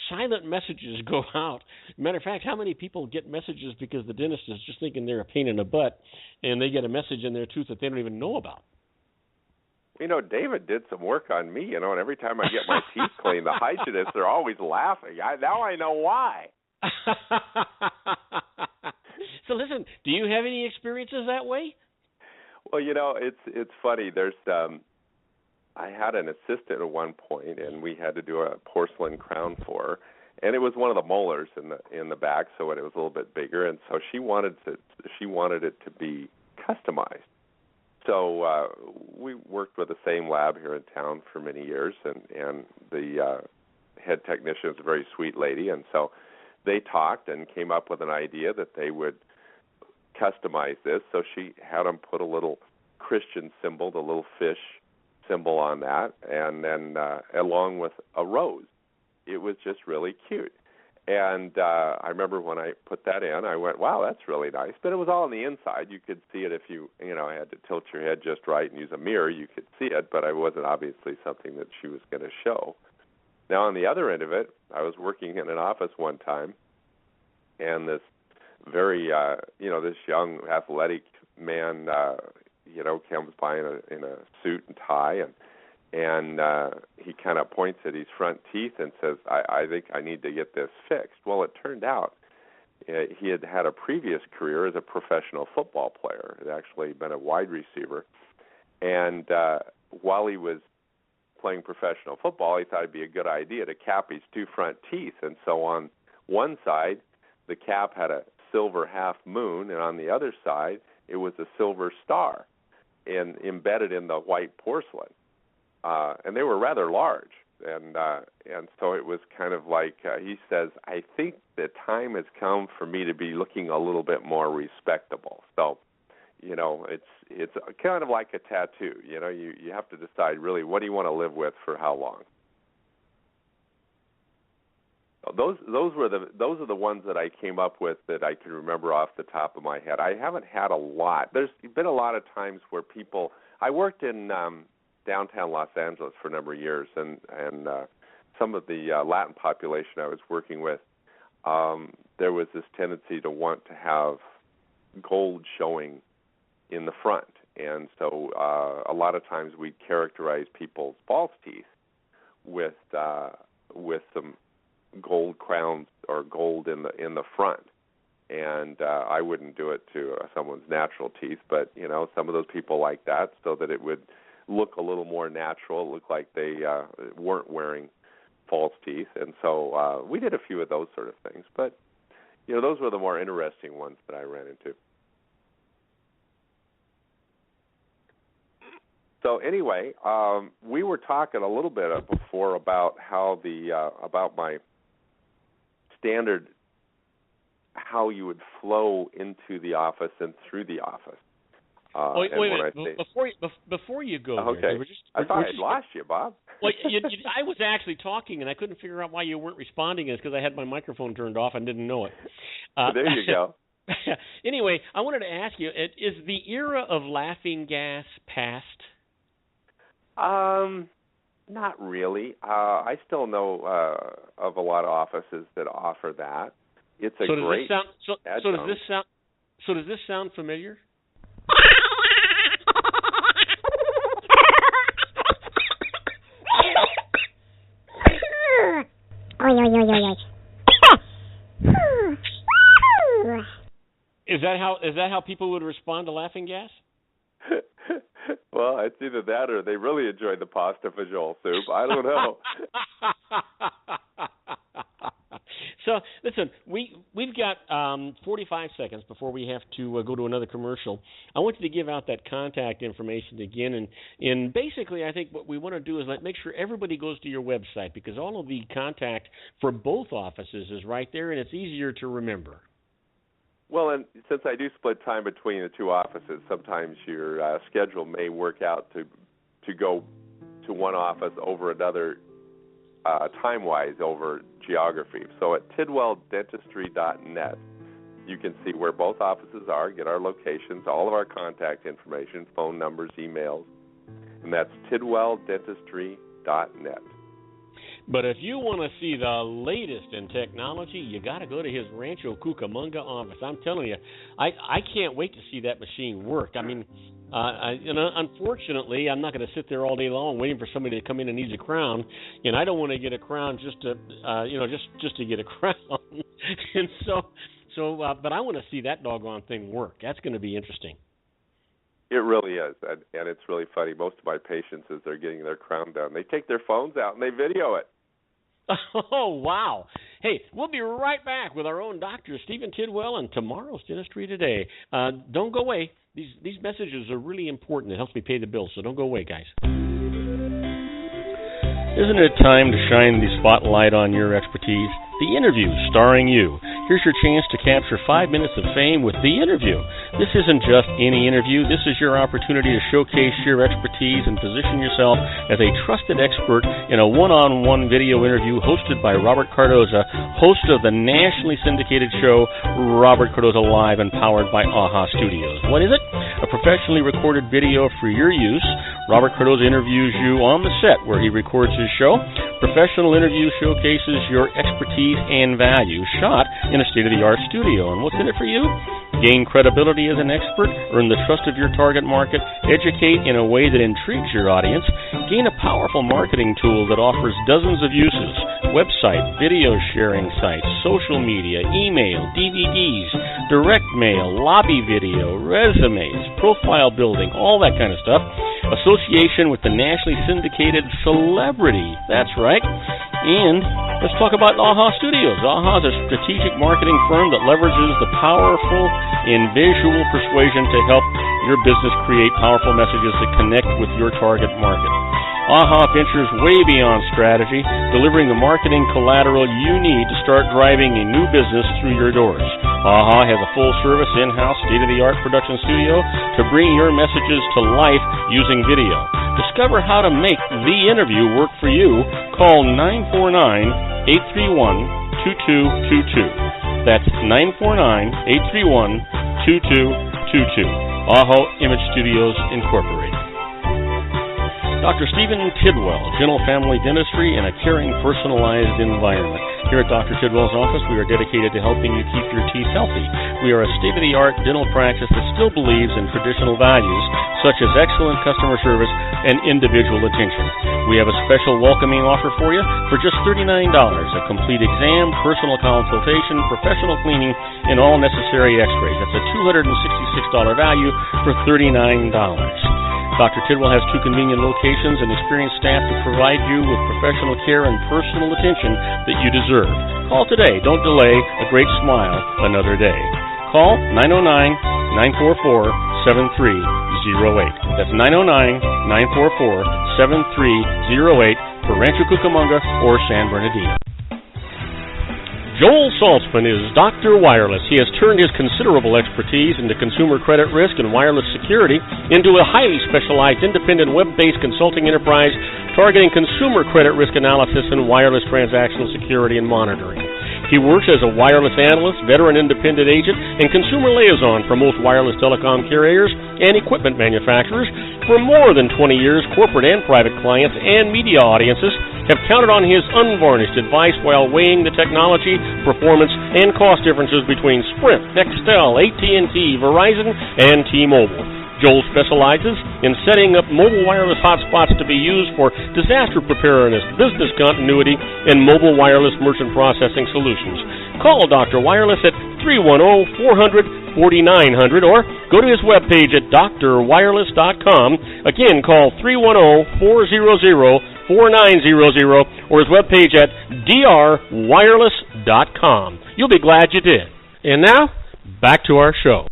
silent messages go out. Matter of fact, how many people get messages because the dentist is just thinking they're a pain in the butt, and they get a message in their tooth that they don't even know about. You know, David did some work on me, and every time I get my teeth cleaned, the hygienists are always laughing. Now I know why. So listen, do you have any experiences that way? Well, it's funny. There's I had an assistant at one point, and we had to do a porcelain crown for her, and it was one of the molars in the back, so it was a little bit bigger, and so she wanted it to be customized. So we worked with the same lab here in town for many years, and the head technician was a very sweet lady, and so they talked and came up with an idea that they would customize this. So she had them put a little Christian symbol, the little fish symbol on that, and then along with a rose. It was just really cute. And I remember when I put that in, I went, wow, that's really nice. But it was all on the inside. You could see it if you had to tilt your head just right and use a mirror. You could see it, but it wasn't obviously something that she was going to show. Now, on the other end of it, I was working in an office one time, and this very, this young athletic man, comes by in a suit and tie, and he kind of points at his front teeth and says, I think I need to get this fixed. Well, it turned out he had had a previous career as a professional football player. He had actually been a wide receiver. And while he was playing professional football, he thought it'd be a good idea to cap his two front teeth. And so on one side, the cap had a silver half moon, and on the other side, it was a silver star embedded in the white porcelain. And they were rather large, and so it was kind of like he says, I think the time has come for me to be looking a little bit more respectable. So, it's kind of like a tattoo. You have to decide really what do you want to live with for how long. Those are the ones that I came up with that I can remember off the top of my head. I haven't had a lot. There's been a lot of times where people. I worked in downtown Los Angeles for a number of years, and some of the Latin population I was working with, there was this tendency to want to have gold showing in the front, and so a lot of times we'd characterize people's false teeth with some gold crowns or gold in the front, and I wouldn't do it to someone's natural teeth, but some of those people like that, so that it would look a little more natural, look like they weren't wearing false teeth. And so we did a few of those sort of things. But, those were the more interesting ones that I ran into. So anyway, we were talking a little bit before about how about my standard, how you would flow into the office and through the office. Wait a minute. Before you go, okay. I thought I'd lost you, Bob. Well, I was actually talking, and I couldn't figure out why you weren't responding. It's because I had my microphone turned off and didn't know it. There you go. Anyway, I wanted to ask you, is the era of laughing gas past? Not really. I still know of a lot of offices that offer that. It's a great adjunct. So does this sound familiar? Is that how people would respond to laughing gas? Well, it's either that or they really enjoyed the pasta fagioli soup. I don't know. So, listen, we've got 45 seconds before we have to go to another commercial. I want you to give out that contact information again, and basically I think what we want to do is make sure everybody goes to your website, because all of the contact for both offices is right there, and it's easier to remember. Well, and since I do split time between the two offices, sometimes your schedule may work out to go to one office over another time-wise over geography. So at tidwelldentistry.net, you can see where both offices are, get our locations, all of our contact information, phone numbers, emails, and that's tidwelldentistry.net. But if you want to see the latest in technology, you got to go to his Rancho Cucamonga office. I'm telling you, I can't wait to see that machine work. I mean, unfortunately, I'm not going to sit there all day long waiting for somebody to come in and needs a crown, and I don't want to get a crown just to get a crown. And but I want to see that doggone thing work. That's going to be interesting. It really is, and it's really funny. Most of my patients, as they're getting their crown done, they take their phones out and they video it. Oh, wow. Hey, we'll be right back with our own Dr. Stephen Tidwell and tomorrow's Dentistry Today. Don't go away. These messages are really important. It helps me pay the bills, so don't go away, guys. Isn't it time to shine the spotlight on your expertise? The Interview, starring you. Here's your chance to capture 5 minutes of fame with The Interview. This isn't just any interview. This is your opportunity to showcase your expertise and position yourself as a trusted expert in a one-on-one video interview hosted by Robert Cardoza, host of the nationally syndicated show Robert Cardoza Live and powered by AHA Studios. What is it? A professionally recorded video for your use. Robert Cardoza interviews you on the set where he records his show. Professional interview showcases your expertise and value, shot in a state-of-the-art studio. And what's in it for you? Gain credibility as an expert, earn the trust of your target market, educate in a way that intrigues your audience, gain a powerful marketing tool that offers dozens of uses, website, video sharing sites, social media, email, DVDs, direct mail, lobby video, resumes, profile building, all that kind of stuff. Association with the nationally syndicated celebrity. That's right. And let's talk about AHA Studios. AHA is a strategic marketing firm that leverages the powerful and visual persuasion to help your business create powerful messages that connect with your target market. AHA ventures way beyond strategy, delivering the marketing collateral you need to start driving a new business through your doors. AHA has a full-service, in-house, state-of-the-art production studio to bring your messages to life using video. Discover how to make The Interview work for you. Call 949-831-2222. That's 949-831-2222. AHA Image Studios, Incorporated. Dr. Stephen Tidwell, Gentle Family Dentistry in a caring, personalized environment. Here at Dr. Tidwell's office, we are dedicated to helping you keep your teeth healthy. We are a state-of-the-art dental practice that still believes in traditional values, such as excellent customer service and individual attention. We have a special welcoming offer for you for just $39, a complete exam, personal consultation, professional cleaning, and all necessary x-rays. That's a $266 value for $39. Dr. Tidwell has 2 convenient locations and experienced staff to provide you with professional care and personal attention that you deserve. Call today. Don't delay. A great smile another day. Call 909-944-7308. That's 909-944-7308 for Rancho Cucamonga or San Bernardino. Joel Saltzman is Dr. Wireless. He has turned his considerable expertise into consumer credit risk and wireless security into a highly specialized independent web-based consulting enterprise targeting consumer credit risk analysis and wireless transactional security and monitoring. He works as a wireless analyst, veteran independent agent, and consumer liaison for most wireless telecom carriers and equipment manufacturers. For more than 20 years, corporate and private clients and media audiences have counted on his unvarnished advice while weighing the technology, performance, and cost differences between Sprint, Nextel, AT&T, Verizon, and T-Mobile. Joel specializes in setting up mobile wireless hotspots to be used for disaster preparedness, business continuity, and mobile wireless merchant processing solutions. Call Dr. Wireless at 310-400-4900 or go to his webpage at drwireless.com. Again, call 310-400-4900 or his webpage at drwireless.com. You'll be glad you did. And now, back to our show.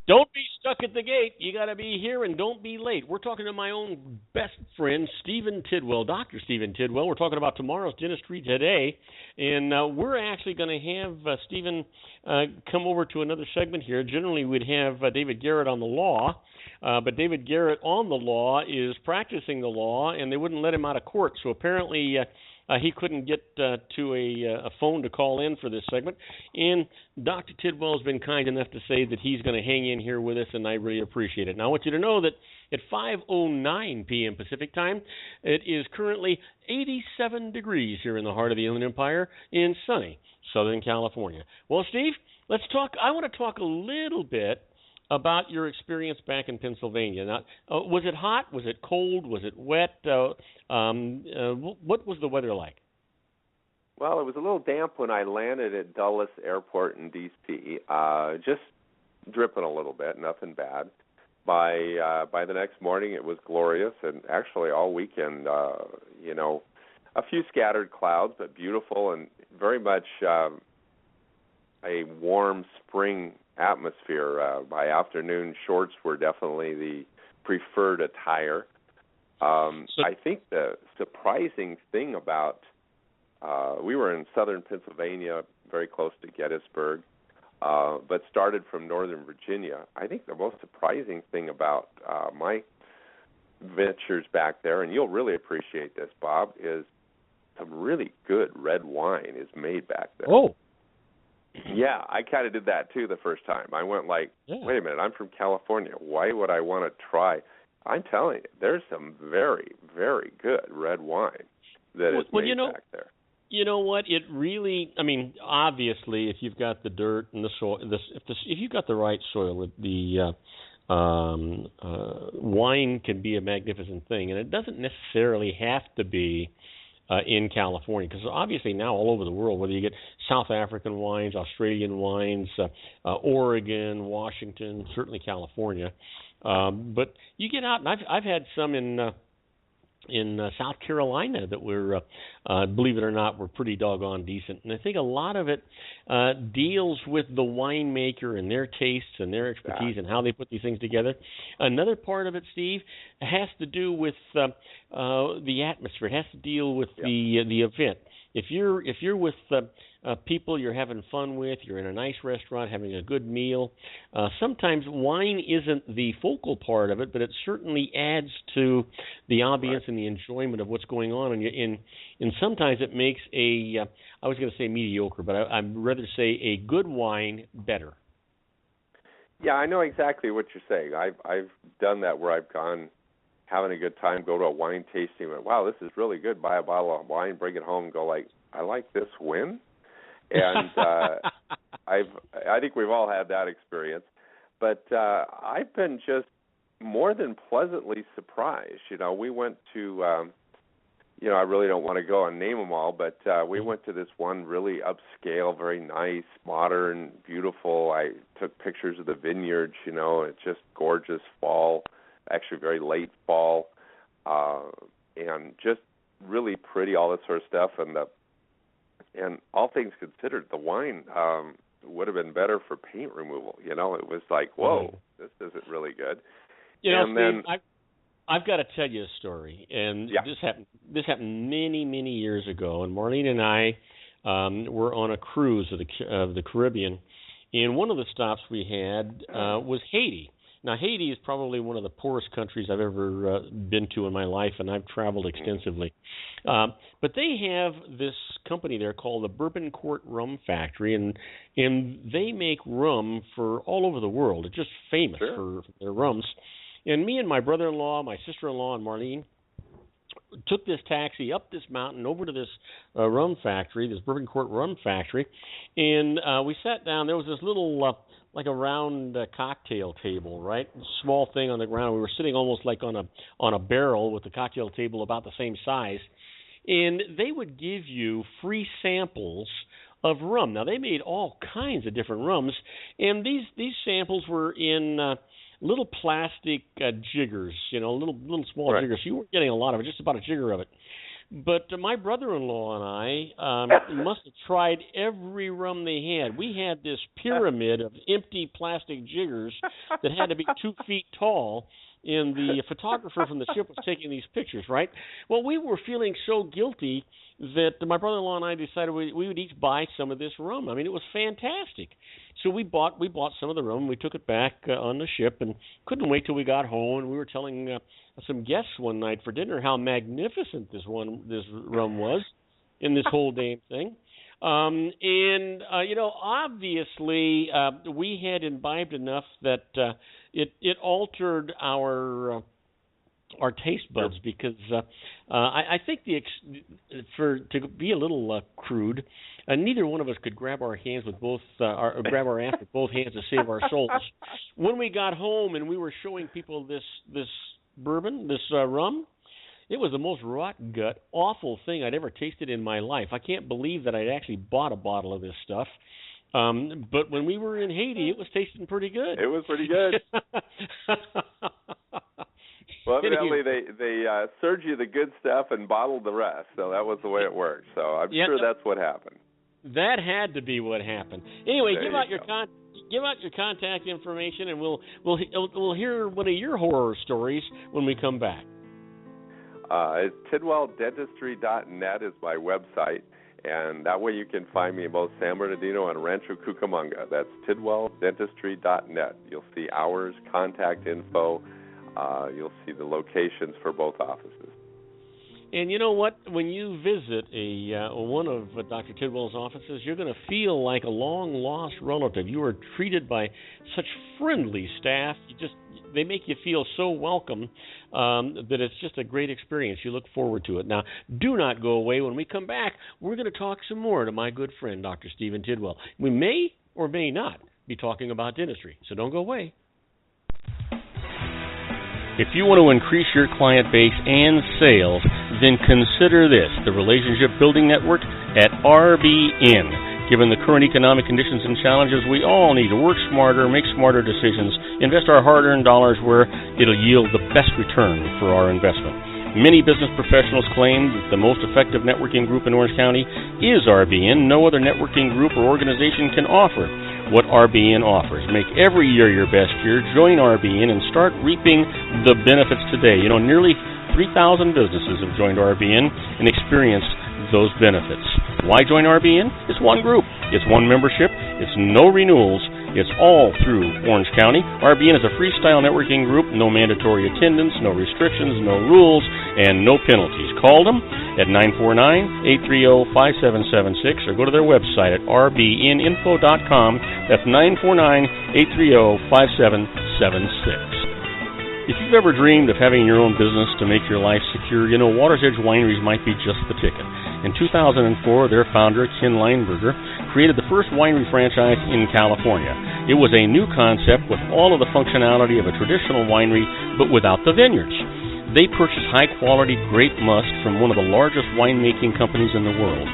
Don't be stuck at the gate. You got to be here and don't be late. We're talking to my own best friend, Stephen Tidwell, Dr. Stephen Tidwell. We're talking about tomorrow's Dentistry Today. And we're actually going to have Stephen come over to another segment here. Generally, we'd have David Garrett on the law. But David Garrett on the law is practicing the law, and they wouldn't let him out of court. So apparently he couldn't get to a phone to call in for this segment. And Dr. Tidwell has been kind enough to say that he's going to hang in here with us, and I really appreciate it. Now, I want you to know that at 5:09 p.m. Pacific Time, it is currently 87 degrees here in the heart of the Inland Empire in sunny Southern California. Well, Steve, let's talk. I want to talk a little bit about your experience back in Pennsylvania. Now, was it hot? Was it cold? Was it wet? What was the weather like? Well, it was a little damp when I landed at Dulles Airport in D.C. Just dripping a little bit, nothing bad. By the next morning, it was glorious, and actually all weekend, a few scattered clouds, but beautiful and very much a warm spring atmosphere. By afternoon, shorts were definitely the preferred attire. I think the surprising thing about we were in southern Pennsylvania, very close to Gettysburg, but started from northern Virginia. I think the most surprising thing about my ventures back there, and you'll really appreciate this, Bob, is some really good red wine is made back there. Oh. Yeah, I kind of did that too the first time. I went like, wait a minute, I'm from California. Why would I want to try? I'm telling you, there's some very, very good red wine that is made back there. You know what? It really, I mean, obviously, if you've got the dirt and the soil, if you've got the right soil, the wine can be a magnificent thing, and it doesn't necessarily have to be in California, because obviously now all over the world, whether you get South African wines, Australian wines, Oregon, Washington, certainly California, but you get out, and I've had some in South Carolina that were, believe it or not, were pretty doggone decent. And I think a lot of it deals with the winemaker and their tastes and their expertise and how they put these things together. Another part of it, Steve, has to do with the atmosphere. It has to deal with the event. If you're with people you're having fun with, you're in a nice restaurant having a good meal, sometimes wine isn't the focal part of it, but it certainly adds to the ambience and the enjoyment of what's going on. And sometimes it makes I was going to say mediocre, but I'd rather say a good wine better. Yeah, I know exactly what you're saying. I've done that where I've gone having a good time, go to a wine tasting, and wow, this is really good. Buy a bottle of wine, bring it home, and go like, I like this win. And I think we've all had that experience. But I've been just more than pleasantly surprised. We went to, I really don't want to go and name them all, but we went to this one really upscale, very nice, modern, beautiful. I took pictures of the vineyards, it's just gorgeous fall, actually very late fall, and just really pretty, all this sort of stuff. And all things considered, the wine would have been better for paint removal. It was like, whoa, this isn't really good. Steve, I've got to tell you a story, and this happened many, many years ago. And Marlene and I were on a cruise of the Caribbean, and one of the stops we had was Haiti. Now, Haiti is probably one of the poorest countries I've ever been to in my life, and I've traveled extensively. But they have this company there called the Bourbon Court Rum Factory, and they make rum for all over the world. It's just famous for their rums. And me and my brother-in-law, my sister-in-law, and Marlene took this taxi up this mountain over to this rum factory, this Bourbon Court Rum Factory, and we sat down. There was this little like a round cocktail table, right? Small thing on the ground. We were sitting almost like on a barrel with the cocktail table about the same size. And they would give you free samples of rum. Now, they made all kinds of different rums, and these samples were in little plastic jiggers, little small jiggers. You weren't getting a lot of it, just about a jigger of it. But my brother-in-law and I must have tried every rum they had. We had this pyramid of empty plastic jiggers that had to be 2 feet tall, and the photographer from the ship was taking these pictures, right? Well, we were feeling so guilty that my brother-in-law and I decided we would each buy some of this rum. I mean, it was fantastic. So we bought some of the rum. We took it back on the ship and couldn't wait till we got home. And we were telling some guests one night for dinner how magnificent this rum was in this whole damn thing. Obviously we had imbibed enough that it altered our taste buds, because I think to be a little crude, neither one of us could grab our hands with both grab our ass with both hands to save our souls. When we got home and we were showing people this bourbon, this rum, It was the most rot gut, awful thing I'd ever tasted in my life. I can't believe that I'd actually bought a bottle of this stuff. But when we were in Haiti, it was tasting pretty good. It was pretty good. Well, evidently they served you the good stuff and bottled the rest, so that was the way it worked. So I'm sure that's what happened. That had to be what happened. Anyway, give out your contact information, and we'll hear one of your horror stories when we come back. It's TidwellDentistry.net is my website, and that way you can find me in both San Bernardino and Rancho Cucamonga. That's TidwellDentistry.net. You'll see hours, contact info. You'll see the locations for both offices. And you know what? When you visit one of Dr. Tidwell's offices, you're going to feel like a long-lost relative. You are treated by such friendly staff. They make you feel so welcome that it's just a great experience. You look forward to it. Now, do not go away. When we come back, we're going to talk some more to my good friend, Dr. Stephen Tidwell. We may or may not be talking about dentistry, so don't go away. If you want to increase your client base and sales, then consider this, the Relationship Building Network at RBN. Given the current economic conditions and challenges, we all need to work smarter, make smarter decisions, invest our hard-earned dollars where it'll yield the best return for our investment. Many business professionals claim that the most effective networking group in Orange County is RBN. No other networking group or organization can offer what RBN offers. Make every year your best year. Join RBN and start reaping the benefits today. You know, nearly 3,000 businesses have joined RBN and experienced those benefits. Why join RBN? It's one group. It's one membership. It's no renewals. It's all through Orange County. RBN is a freestyle networking group, no mandatory attendance, no restrictions, no rules, and no penalties. Call them at 949-830-5776 or go to their website at rbninfo.com. That's 949-830-5776. If you've ever dreamed of having your own business to make your life secure, you know Water's Edge Wineries might be just the ticket. In 2004, their founder, Ken Lineberger, created the first winery franchise in California. It was a new concept with all of the functionality of a traditional winery, but without the vineyards. They purchased high-quality grape must from one of the largest winemaking companies in the world.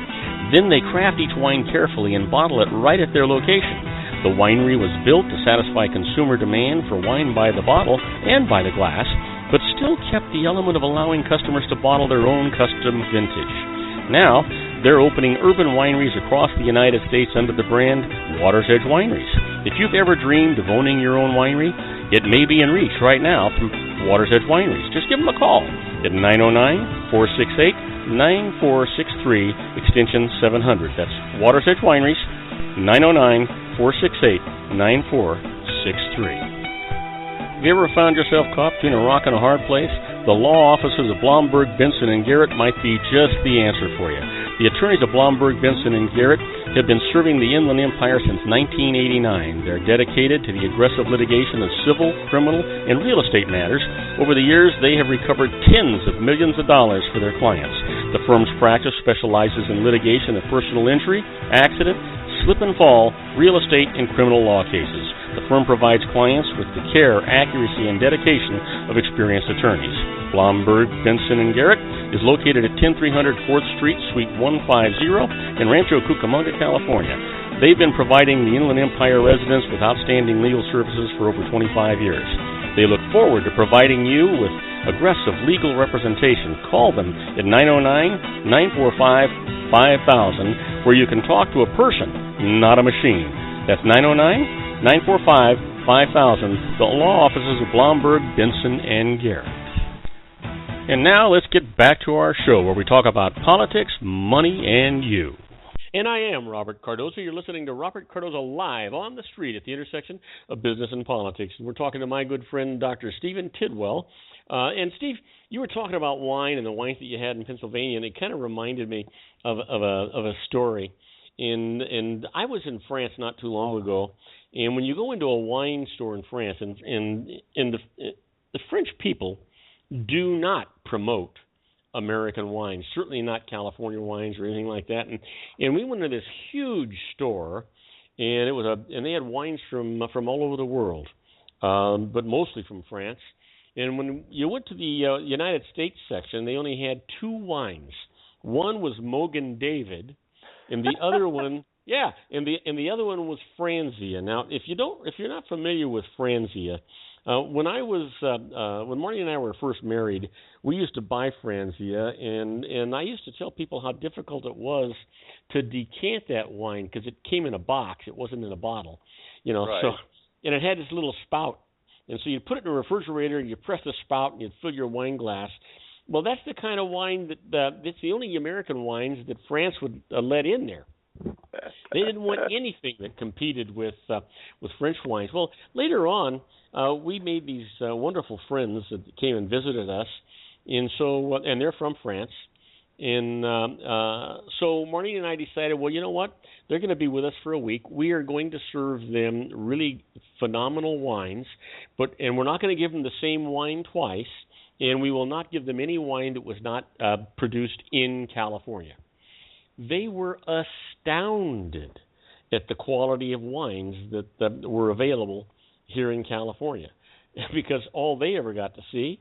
Then they craft each wine carefully and bottle it right at their location. The winery was built to satisfy consumer demand for wine by the bottle and by the glass, but still kept the element of allowing customers to bottle their own custom vintage. Now, they're opening urban wineries across the United States under the brand Water's Edge Wineries. If you've ever dreamed of owning your own winery, it may be in reach right now through Water's Edge Wineries. Just give them a call at 909-468-9463, extension 700. That's Water's Edge Wineries, 909-468-9463. Have you ever found yourself caught between a rock and a hard place? The law offices of Blomberg, Benson, and Garrett might be just the answer for you. The attorneys of Blomberg, Benson, and Garrett have been serving the Inland Empire since 1989. They're dedicated to the aggressive litigation of civil, criminal, and real estate matters. Over the years, they have recovered tens of millions of dollars for their clients. The firm's practice specializes in litigation of personal injury, accident, slip and fall, real estate, and criminal law cases. The firm provides clients with the care, accuracy, and dedication of experienced attorneys. Blomberg, Benson, and Garrett is located at 10300 4th Street, Suite 150 in Rancho Cucamonga, California. They've been providing the Inland Empire residents with outstanding legal services for over 25 years. They look forward to providing you with aggressive legal representation. Call them at 909-945-5000, where you can talk to a person, not a machine. That's 909-945-5000, the law offices of Blomberg, Benson, and Garrett. And now let's get back to our show where we talk about politics, money, and you. And I am Robert Cardoza. You're listening to Robert Cardoza live on the street at the intersection of business and politics. And we're talking to my good friend, Dr. Stephen Tidwell. And Steve, you were talking about wine and the wines that you had in Pennsylvania, and it kind of reminded me of a story. And I was in France not too long ago, and when you go into a wine store in France, and the French people do not promote American wines, certainly not California wines or anything like that. And we went to this huge store, and they had wines from all over the world, but mostly from France. And when you went to the United States section, they only had two wines. One was Mogan David, and the other one, yeah, and the other one was Franzia. Now, if you're not familiar with Franzia, when Marty and I were first married, we used to buy Franzia, and I used to tell people how difficult it was to decant that wine because it came in a box, it wasn't in a bottle, Right. So, and it had this little spout, and so you'd put it in a refrigerator, and you press the spout, and you'd fill your wine glass. Well, that's the kind of wine that's the only American wines that France would let in there. They didn't want anything that competed with French wines. Well, later on, we made these wonderful friends that came and visited us, and so and they're from France, and so Marlene and I decided, well, you know what? They're going to be with us for a week. We are going to serve them really phenomenal wines, and we're not going to give them the same wine twice, and we will not give them any wine that was not produced in California. They were astounded at the quality of wines that were available here in California, because all they ever got to see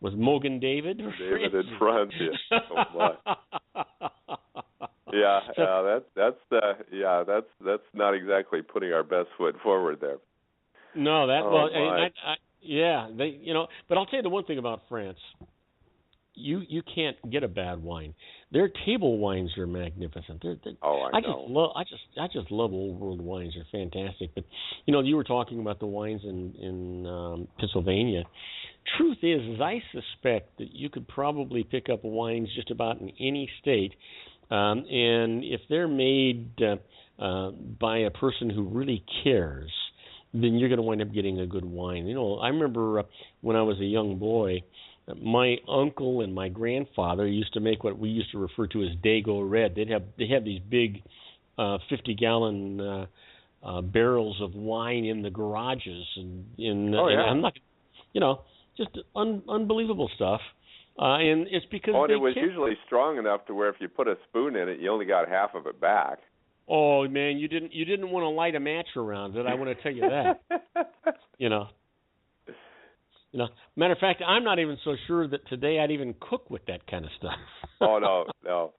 was Mogan David. David and Franzia. That's not exactly putting our best foot forward there. No, but I'll tell you the one thing about France. You can't get a bad wine. Their table wines are magnificent. I know. I just love old world wines. They're fantastic. But you were talking about the wines in Pennsylvania. Truth is I suspect that you could probably pick up wines just about in any state, and if they're made by a person who really cares, then you're going to wind up getting a good wine. I remember when I was a young boy, my uncle and my grandfather used to make what we used to refer to as Dago Red. They have these big 50-gallon barrels of wine in the garages, and I'm not, just unbelievable stuff. And it's because it was usually strong enough to where if you put a spoon in it, you only got half of it back. Oh man, you didn't want to light a match around it. I want to tell you that. Matter of fact, I'm not even so sure that today I'd even cook with that kind of stuff. Oh no.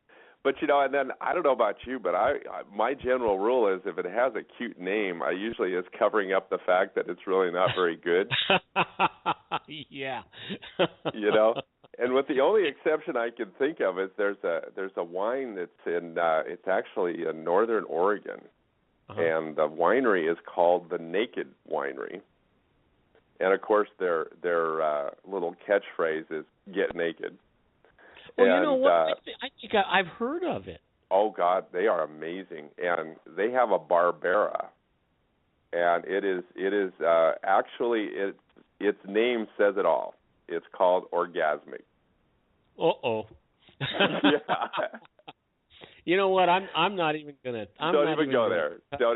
But and then I don't know about you, but my general rule is if it has a cute name, I usually is covering up the fact that it's really not very good. Yeah. And with the only exception I can think of is there's a wine that's it's actually in northern Oregon, and the winery is called the Naked Winery. And of course, their little catchphrase is "Get naked." Well, you know what? I think I've heard of it. Oh God, they are amazing, and they have a Barbera, and it is actually its name says it all. It's called Orgasmic. Uh-oh. Yeah. You know what? I'm not even gonna. Don't even go there. No,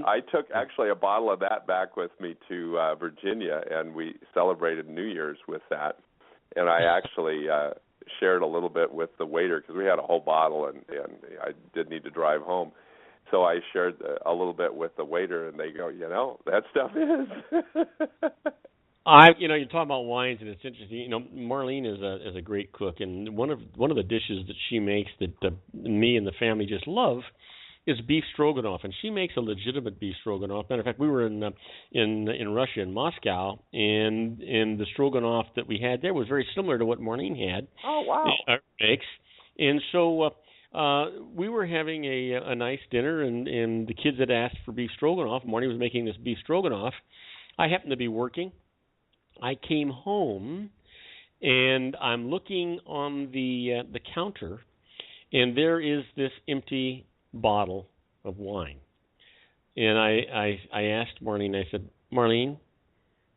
I took actually a bottle of that back with me to Virginia, and we celebrated New Year's with that. And I actually shared a little bit with the waiter because we had a whole bottle, and I did need to drive home. So I shared a little bit with the waiter, and they go, that stuff is. You're talking about wines, and it's interesting. Marlene is a great cook, and one of the dishes that she makes that me and the family just love is beef stroganoff, and she makes a legitimate beef stroganoff. Matter of fact, we were in Russia, in Moscow, and the stroganoff that we had there was very similar to what Marlene had. Oh wow! Makes, and so we were having a nice dinner, and the kids had asked for beef stroganoff. Marlene was making this beef stroganoff. I happened to be working. I came home, and I'm looking on the counter, and there is this empty bottle of wine. And I asked Marlene, I said, Marlene,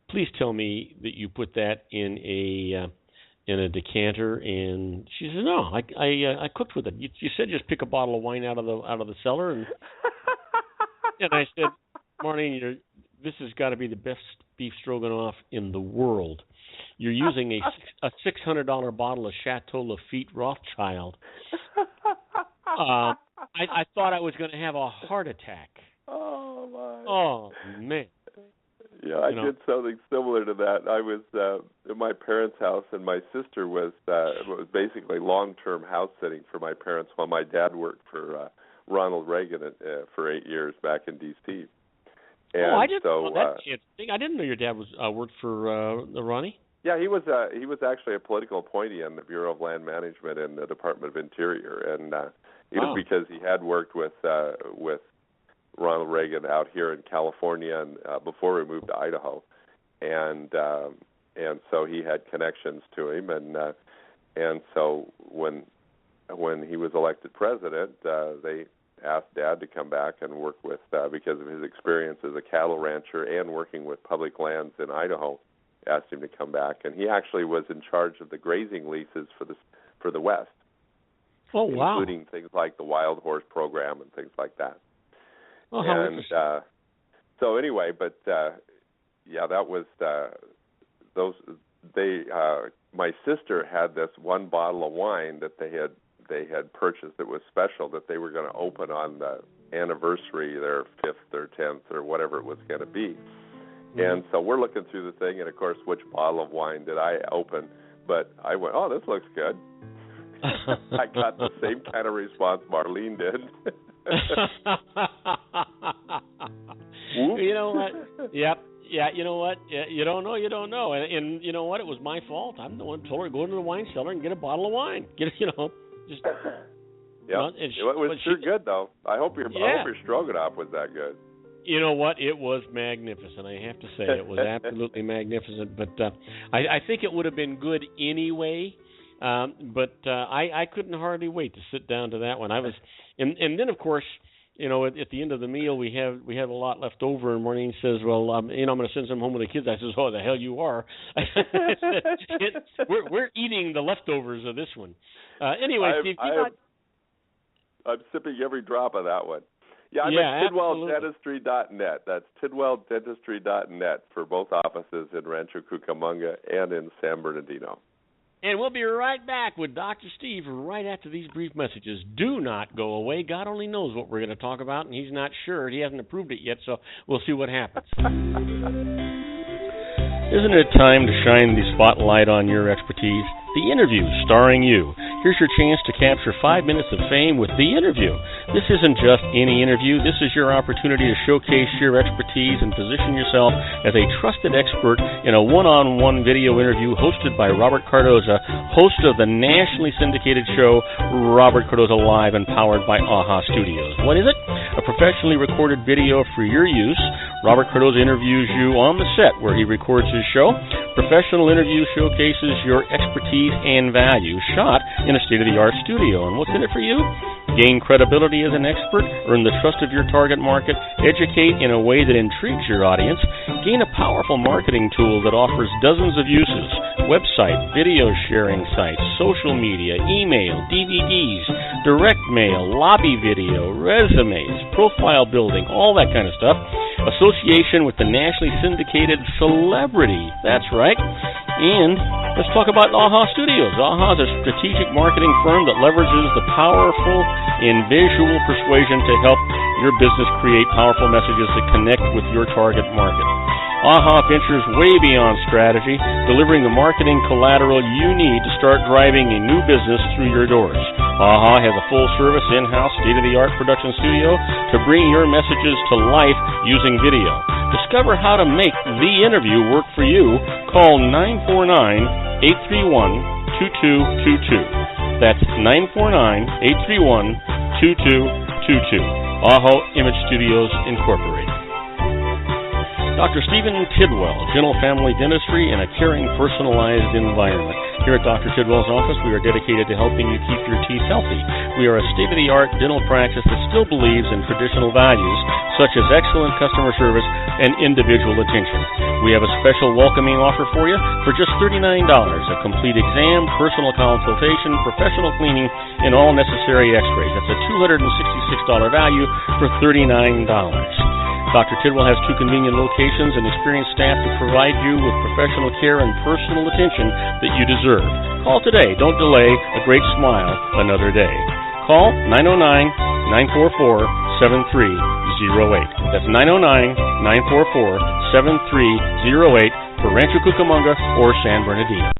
please tell me that you put that in a decanter. And she said, no, I cooked with it. You said just pick a bottle of wine out of the cellar, and I said, Marlene, this has got to be the best beef stroganoff in the world. You're using a $600 bottle of Chateau Lafite Rothschild. I thought I was going to have a heart attack. Oh, my. Oh, man. Yeah, I did something similar to that. I was at my parents' house, and my sister was basically long-term house sitting for my parents while my dad worked for Ronald Reagan for 8 years back in D.C. And I didn't know that. I didn't know your dad was worked for Ronnie. Yeah, he was actually a political appointee in the Bureau of Land Management in the Department of Interior, and it was because he had worked with Ronald Reagan out here in California and before we moved to Idaho, and so he had connections to him, and so when he was elected president, they asked Dad to come back and work with because of his experience as a cattle rancher and working with public lands in Idaho. Asked him to come back, and he actually was in charge of the grazing leases for the West. Oh, wow! Including things like the wild horse program and things like that. Oh, how interesting. So anyway, but that was those. My sister had this one bottle of wine that they had purchased that was special that they were going to open on the anniversary, their 5th or 10th or whatever it was going to be. Mm-hmm. And so we're looking through the thing, and of course, which bottle of wine did I open? But I went, oh, this looks good. I got the same kind of response Marlene did. You know what? Yep. Yeah, you know what? You don't know. And you know what? It was my fault. I'm the one who told her to go into the wine cellar and get a bottle of wine. Just. Yeah, it was sure good though. I hope your stroganoff was that good. You know what? It was magnificent. I have to say, it was absolutely magnificent. But I think it would have been good anyway. But I couldn't hardly wait to sit down to that one. I was, and then of course, you know, at the end of the meal, we have a lot left over, and Maureen says, "Well, I'm going to send some home with the kids." I says, "Oh, the hell you are!" we're eating the leftovers of this one. Anyway, Steve, I'm sipping every drop of that one. Yeah, I'm at TidwellDentistry.net. That's TidwellDentistry.net for both offices in Rancho Cucamonga and in San Bernardino. And we'll be right back with Dr. Steve right after these brief messages. Do not go away. God only knows what we're going to talk about, and he's not sure. He hasn't approved it yet, so we'll see what happens. Isn't it time to shine the spotlight on your expertise? The Interview, starring you. Here's your chance to capture 5 minutes of fame with The Interview. This isn't just any interview. This is your opportunity to showcase your expertise and position yourself as a trusted expert in a one-on-one video interview hosted by Robert Cardoza, host of the nationally syndicated show Robert Cardoza Live and powered by AHA Studios. What is it? A professionally recorded video for your use. Robert Cardoza interviews you on the set where he records his show. Professional interview showcases your expertise and value, shot in a state-of-the-art studio. And what's in it for you? Gain credibility as an expert, earn the trust of your target market, educate in a way that intrigues your audience, gain a powerful marketing tool that offers dozens of uses, website, video sharing sites, social media, email, DVDs, direct mail, lobby video, resumes, profile building, all that kind of stuff. Association with the nationally syndicated celebrity. That's right. And let's talk about AHA Studios. AHA is a strategic marketing firm that leverages the powerful in visual persuasion to help your business create powerful messages that connect with your target market. AHA ventures way beyond strategy, delivering the marketing collateral you need to start driving a new business through your doors. AHA has a full-service, in-house, state-of-the-art production studio to bring your messages to life using video. Discover how to make The Interview work for you. Call 949-831-2222. That's 949-831-2222. AHA Image Studios, Incorporated. Dr. Stephen Tidwell, Gentle Family Dentistry in a caring, personalized environment. Here at Dr. Tidwell's office, we are dedicated to helping you keep your teeth healthy. We are a state-of-the-art dental practice that still believes in traditional values, such as excellent customer service and individual attention. We have a special welcoming offer for you for just $39, a complete exam, personal consultation, professional cleaning, and all necessary x-rays. That's a $266 value for $39. Dr. Tidwell has 2 convenient locations and experienced staff to provide you with professional care and personal attention that you deserve. Call today. Don't delay. A great smile another day. Call 909-944-7300. That's 909-944-7308 for Rancho Cucamonga or San Bernardino.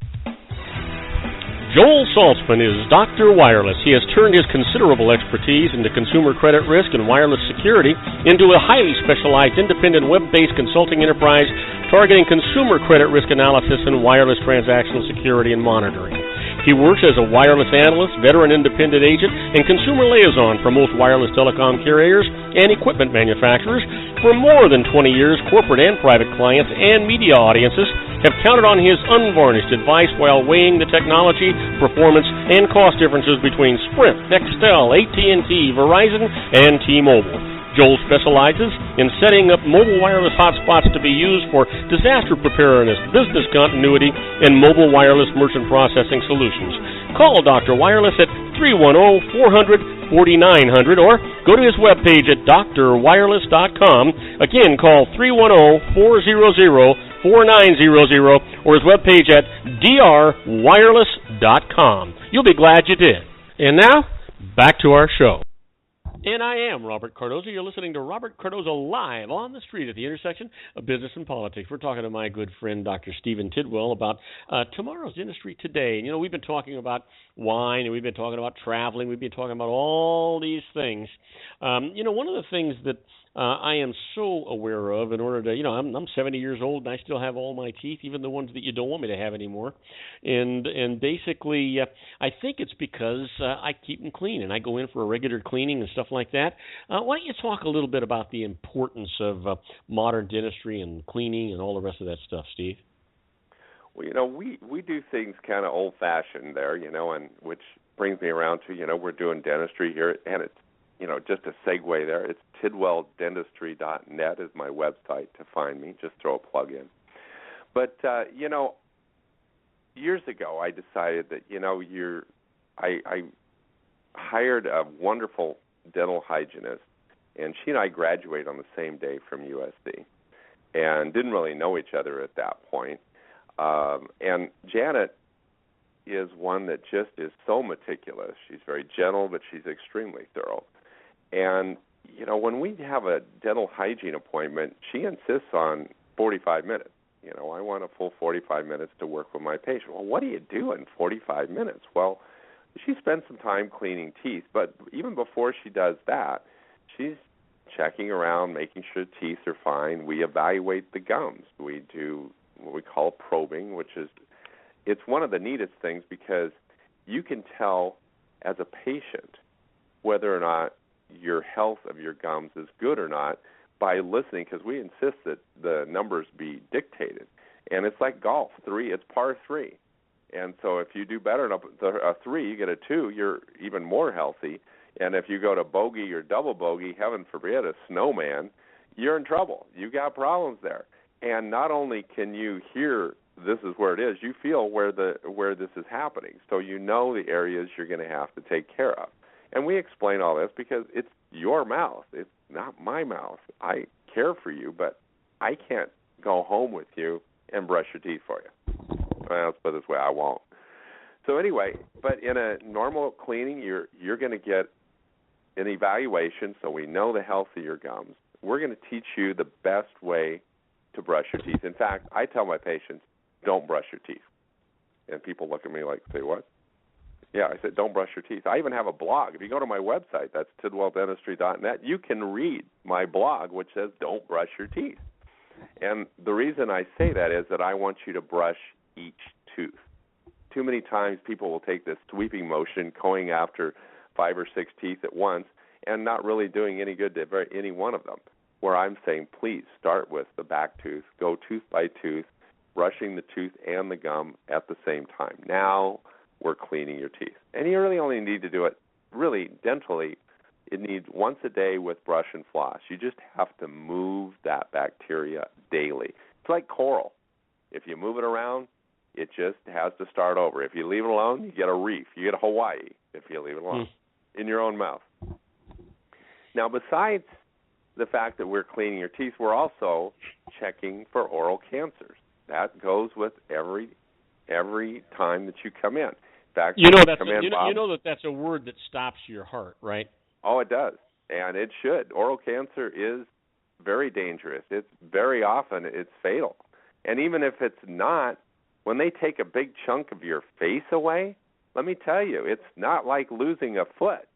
Joel Saltzman is Dr. Wireless. He has turned his considerable expertise into consumer credit risk and wireless security into a highly specialized independent web-based consulting enterprise targeting consumer credit risk analysis and wireless transactional security and monitoring. He works as a wireless analyst, veteran independent agent, and consumer liaison for most wireless telecom carriers and equipment manufacturers. For more than 20 years, corporate and private clients and media audiences have counted on his unvarnished advice while weighing the technology, performance, and cost differences between Sprint, Nextel, AT&T, Verizon, and T-Mobile. Joel specializes in setting up mobile wireless hotspots to be used for disaster preparedness, business continuity, and mobile wireless merchant processing solutions. Call Dr. Wireless at 310-400-4900 or go to his webpage at drwireless.com. Again, call 310-400-4900 or his webpage at drwireless.com. You'll be glad you did. And now, back to our show. And I am Robert Cardoza. You're listening to Robert Cardoza live on the street at the intersection of business and politics. We're talking to my good friend, Dr. Stephen Tidwell, about tomorrow's industry today. And, we've been talking about wine, and we've been talking about traveling. We've been talking about all these things. One of the things that I am so aware of in order to, I'm 70 years old, and I still have all my teeth, even the ones that you don't want me to have anymore. And basically, I think it's because I keep them clean, and I go in for a regular cleaning and stuff like that. Why don't you talk a little bit about the importance of modern dentistry and cleaning and all the rest of that stuff, Steve? Well, we do things kind of old-fashioned there, and which brings me around to, we're doing dentistry here, and it's, just a segue there. It's tidwelldentistry.net is my website to find me. Just throw a plug in. But, years ago I decided that, I hired a wonderful dental hygienist, and she and I graduated on the same day from USC and didn't really know each other at that point. And Janet is one that just is so meticulous. She's very gentle, but she's extremely thorough. And, when we have a dental hygiene appointment, she insists on 45 minutes. I want a full 45 minutes to work with my patient. Well, what do you do in 45 minutes? Well, she spends some time cleaning teeth, but even before she does that, she's checking around, making sure teeth are fine. We evaluate the gums. We do what we call probing, which is, it's one of the neatest things because you can tell as a patient whether or not your health of your gums is good or not by listening, because we insist that the numbers be dictated. And it's like golf. It's par 3. And so if you do better than a 3, you get a 2, you're even more healthy. And if you go to bogey or double bogey, heaven forbid, a snowman, you're in trouble. You got problems there. And not only can you hear this is where it is, you feel where this is happening. So you know the areas you're going to have to take care of. And we explain all this because it's your mouth. It's not my mouth. I care for you, but I can't go home with you and brush your teeth for you. Well, let's put it this way, I won't. So anyway, but in a normal cleaning, you're going to get an evaluation so we know the health of your gums. We're going to teach you the best way to brush your teeth. In fact, I tell my patients, don't brush your teeth. And people look at me like, say what? Yeah, I said, don't brush your teeth. I even have a blog. If you go to my website, that's tidwelldentistry.net, you can read my blog, which says, don't brush your teeth. And the reason I say that is that I want you to brush each tooth. Too many times people will take this sweeping motion, going after 5 or 6 teeth at once, and not really doing any good to any one of them, where I'm saying, please start with the back tooth, go tooth by tooth, brushing the tooth and the gum at the same time. Now we're cleaning your teeth. And you really only need to do it, really, dentally, it needs once a day with brush and floss. You just have to move that bacteria daily. It's like coral. If you move it around, it just has to start over. If you leave it alone, you get a reef. You get Hawaii if you leave it alone in your own mouth. Now, besides the fact that we're cleaning your teeth, we're also checking for oral cancers. That goes with every time that you come in. In fact, that's a word that stops your heart, right? Oh, it does. And it should. Oral cancer is very dangerous. It's very often it's fatal. And even if it's not, when they take a big chunk of your face away, let me tell you, it's not like losing a foot.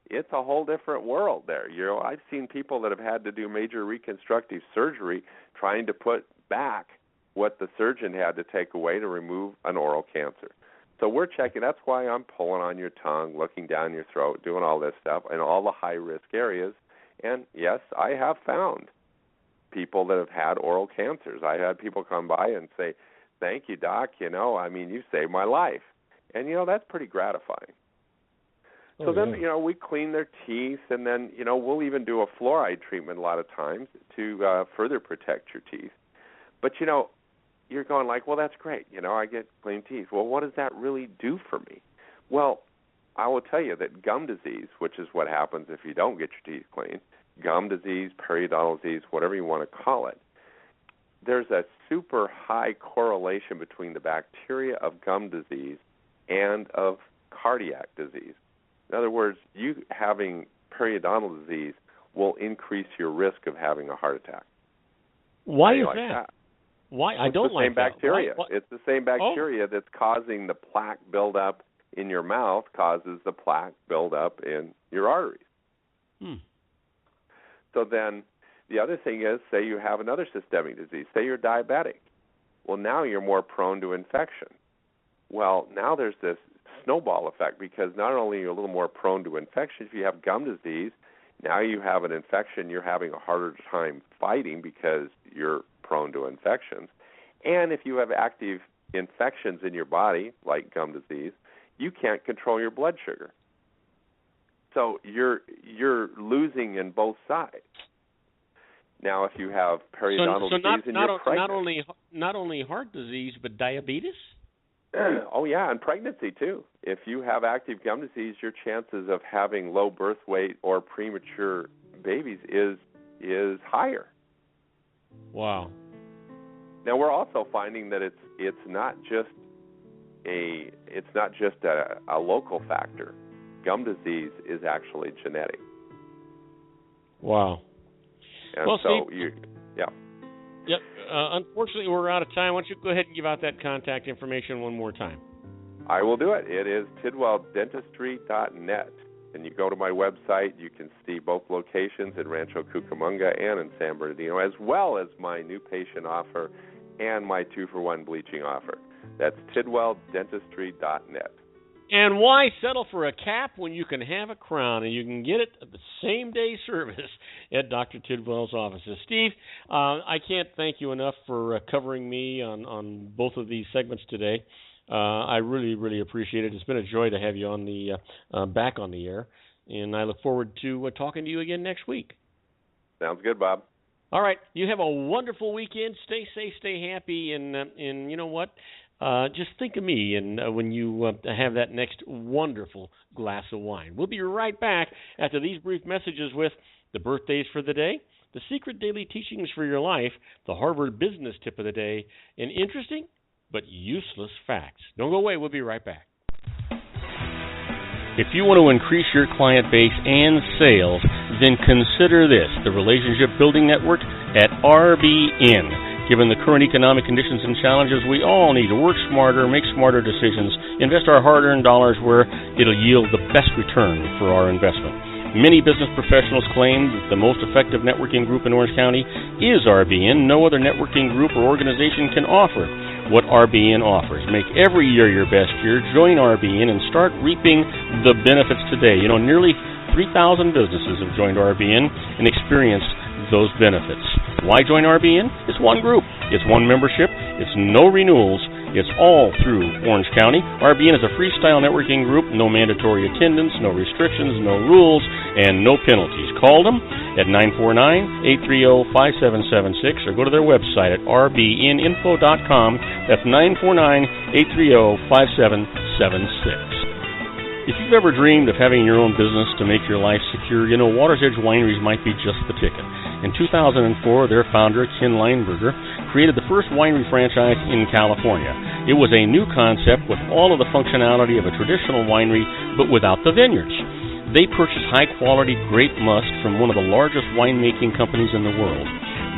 It's a whole different world there. You know, I've seen people that have had to do major reconstructive surgery trying to put back what the surgeon had to take away to remove an oral cancer. So we're checking. That's why I'm pulling on your tongue, looking down your throat, doing all this stuff in all the high-risk areas. And, yes, I have found people that have had oral cancers. I had people come by and say, thank you, Doc. You know, I mean, you saved my life. And, you know, that's pretty gratifying. So then, you know, we clean their teeth, and then, you know, we'll even do a fluoride treatment a lot of times to further protect your teeth. But, you know, you're going like, well, that's great. You know, I get clean teeth. Well, what does that really do for me? Well, I will tell you that gum disease, which is what happens if you don't get your teeth cleaned, gum disease, periodontal disease, whatever you want to call it, there's a super high correlation between the bacteria of gum disease and of cardiac disease. In other words, you having periodontal disease will increase your risk of having a heart attack. Why is that? Why? I don't like that. It's the same bacteria. It's the same bacteria that's causing the plaque buildup in your mouth, causes the plaque buildup in your arteries. So then the other thing is, say you have another systemic disease. Say you're diabetic. Well, now you're more prone to infection. Well, now there's this snowball effect, because not only are you a little more prone to infection, if you have gum disease, now you have an infection you're having a harder time fighting because you're prone to infections. And if you have active infections in your body, like gum disease, you can't control your blood sugar. So you're losing in both sides. Now, if you have periodontal disease and you're pregnant, not only heart disease, but diabetes? Oh, yeah, and pregnancy, too. If you have active gum disease, your chances of having low birth weight or premature babies is higher. Wow. Now, we're also finding that it's not just a local factor. Gum disease is actually genetic. Wow. And well, so Steve, yeah. Yep. Unfortunately, we're out of time. Why don't you go ahead and give out that contact information one more time? I will do it. It is tidwelldentistry.net. And you go to my website, you can see both locations in Rancho Cucamonga and in San Bernardino, as well as my new patient offer and my 2-for-1 bleaching offer. That's tidwelldentistry.net. And why settle for a cap when you can have a crown, and you can get it at the same day service at Dr. Tidwell's offices? Steve, I can't thank you enough for covering me on both of these segments today. I really, really appreciate it. It's been a joy to have you on the back on the air, and I look forward to talking to you again next week. Sounds good, Bob. All right. You have a wonderful weekend. Stay safe, stay happy, and you know what? Just think of me and when you have that next wonderful glass of wine. We'll be right back after these brief messages with the birthdays for the day, the secret daily teachings for your life, the Harvard business tip of the day, and interesting but useless facts. Don't go away. We'll be right back. If you want to increase your client base and sales, then consider this, the Relationship Building Network at RBN. Given the current economic conditions and challenges, we all need to work smarter, make smarter decisions, invest our hard-earned dollars where it'll yield the best return for our investment. Many business professionals claim that the most effective networking group in Orange County is RBN. No other networking group or organization can offer what RBN offers. Make every year your best year. Join RBN and start reaping the benefits today. You know, nearly 3,000 businesses have joined RBN and experienced those benefits. Why join RBN? It's one group. It's one membership. It's no renewals. It's all through Orange County. RBN is a freestyle networking group. No mandatory attendance, no restrictions, no rules, and no penalties. Call them at 949-830-5776 or go to their website at rbninfo.com. That's 949-830-5776. If you've ever dreamed of having your own business to make your life secure, you know, Water's Edge Wineries might be just the ticket. In 2004, their founder, Ken Lineberger, created the first winery franchise in California. It was a new concept with all of the functionality of a traditional winery, but without the vineyards. They purchase high-quality grape must from one of the largest winemaking companies in the world.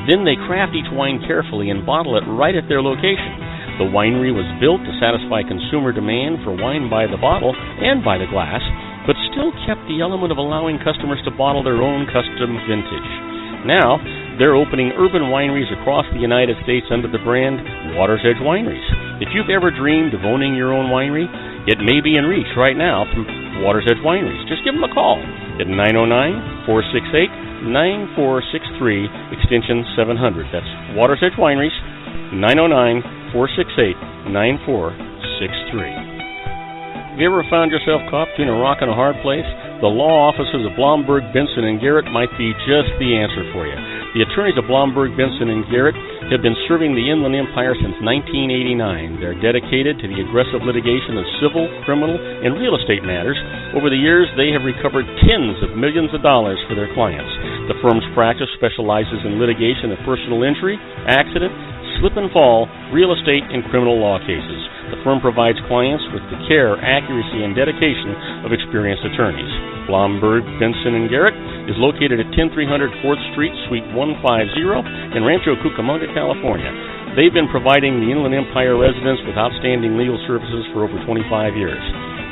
Then they craft each wine carefully and bottle it right at their location. The winery was built to satisfy consumer demand for wine by the bottle and by the glass, but still kept the element of allowing customers to bottle their own custom vintage. Now, they're opening urban wineries across the United States under the brand Water's Edge Wineries. If you've ever dreamed of owning your own winery, it may be in reach right now through Water's Edge Wineries. Just give them a call at 909-468-9463, extension 700. That's Water's Edge Wineries, 909-468-9463. Have you ever found yourself caught between a rock and a hard place? The law offices of Blomberg, Benson, and Garrett might be just the answer for you. The attorneys of Blomberg, Benson, and Garrett have been serving the Inland Empire since 1989. They're dedicated to the aggressive litigation of civil, criminal, and real estate matters. Over the years, they have recovered tens of millions of dollars for their clients. The firm's practice specializes in litigation of personal injury, accident, slip and fall, real estate, and criminal law cases. The firm provides clients with the care, accuracy, and dedication of experienced attorneys. Blomberg, Benson, and Garrett is located at 10300 4th Street, Suite 150 in Rancho Cucamonga, California. They've been providing the Inland Empire residents with outstanding legal services for over 25 years.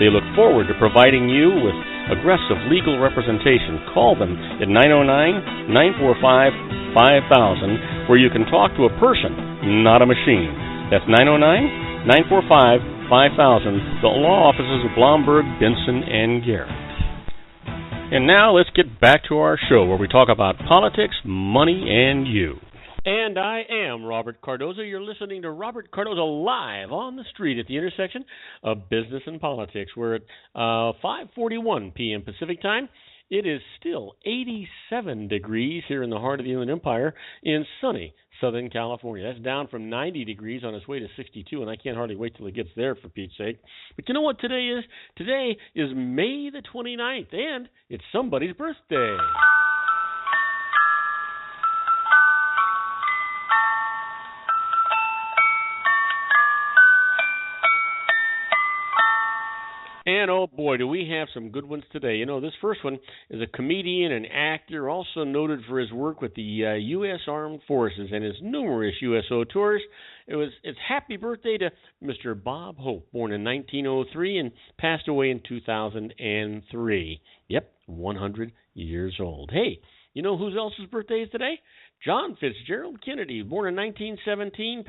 They look forward to providing you with aggressive legal representation. Call them at 909-945-5000, where you can talk to a person, not a machine. That's 909-945-5000, the law offices of Blomberg, Benson, and Garrett. And now let's get back to our show where we talk about politics, money, and you. And I am Robert Cardoza. You're listening to Robert Cardoza live on the street at the intersection of business and politics. We're at 5:41 p.m. Pacific time. It is still 87 degrees here in the heart of the Inland Empire in sunny Southern California. That's down from 90 degrees on its way to 62, and I can't hardly wait till it gets there, for Pete's sake. But you know what today is? Today is May the 29th, and it's somebody's birthday. And oh boy, do we have some good ones today. You know, this first one is a comedian and actor, also noted for his work with the U.S. Armed Forces and his numerous USO tours. It's happy birthday to Mr. Bob Hope, born in 1903 and passed away in 2003. Yep, 100 years old. Hey, you know who else's birthday is today? John Fitzgerald Kennedy, born in 1917,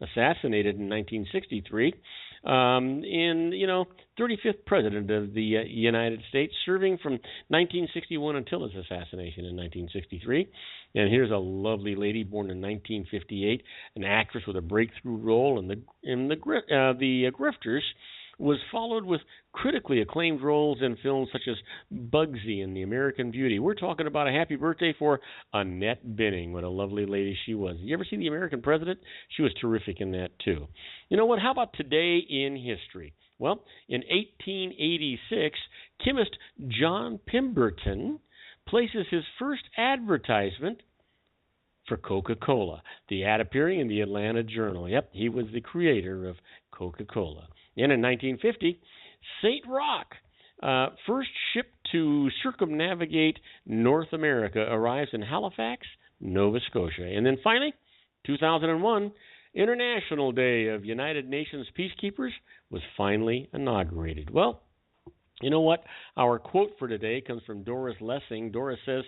assassinated in 1963. 35th president of the United States, serving from 1961 until his assassination in 1963. And here's a lovely lady born in 1958, an actress with a breakthrough role in the Grifters. Was followed with critically acclaimed roles in films such as Bugsy and The American Beauty. We're talking about a happy birthday for Annette Bening. What a lovely lady she was. You ever see The American President? She was terrific in that, too. You know what? How about today in history? Well, in 1886, chemist John Pemberton places his first advertisement for Coca-Cola. The ad appearing in the Atlanta Journal. Yep, he was the creator of Coca-Cola. And in 1950, St. Rock, first ship to circumnavigate North America, arrives in Halifax, Nova Scotia. And then finally, 2001, International Day of United Nations Peacekeepers was finally inaugurated. Well, you know what? Our quote for today comes from Doris Lessing. Doris says,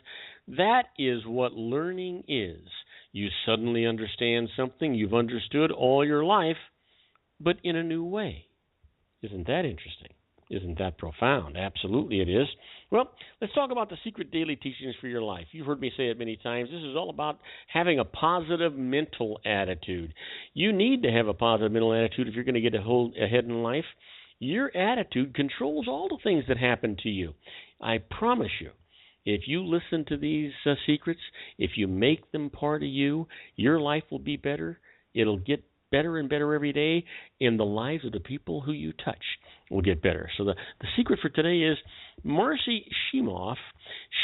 "That is what learning is. You suddenly understand something you've understood all your life, but in a new way." Isn't that interesting? Isn't that profound? Absolutely it is. Well, let's talk about the secret daily teachings for your life. You've heard me say it many times. This is all about having a positive mental attitude. You need to have a positive mental attitude if you're going to get ahead in life. Your attitude controls all the things that happen to you. I promise you, if you listen to these secrets, if you make them part of you, your life will be better. It'll get better and better every day, and the lives of the people who you touch will get better. So the secret for today is Marcy Shimoff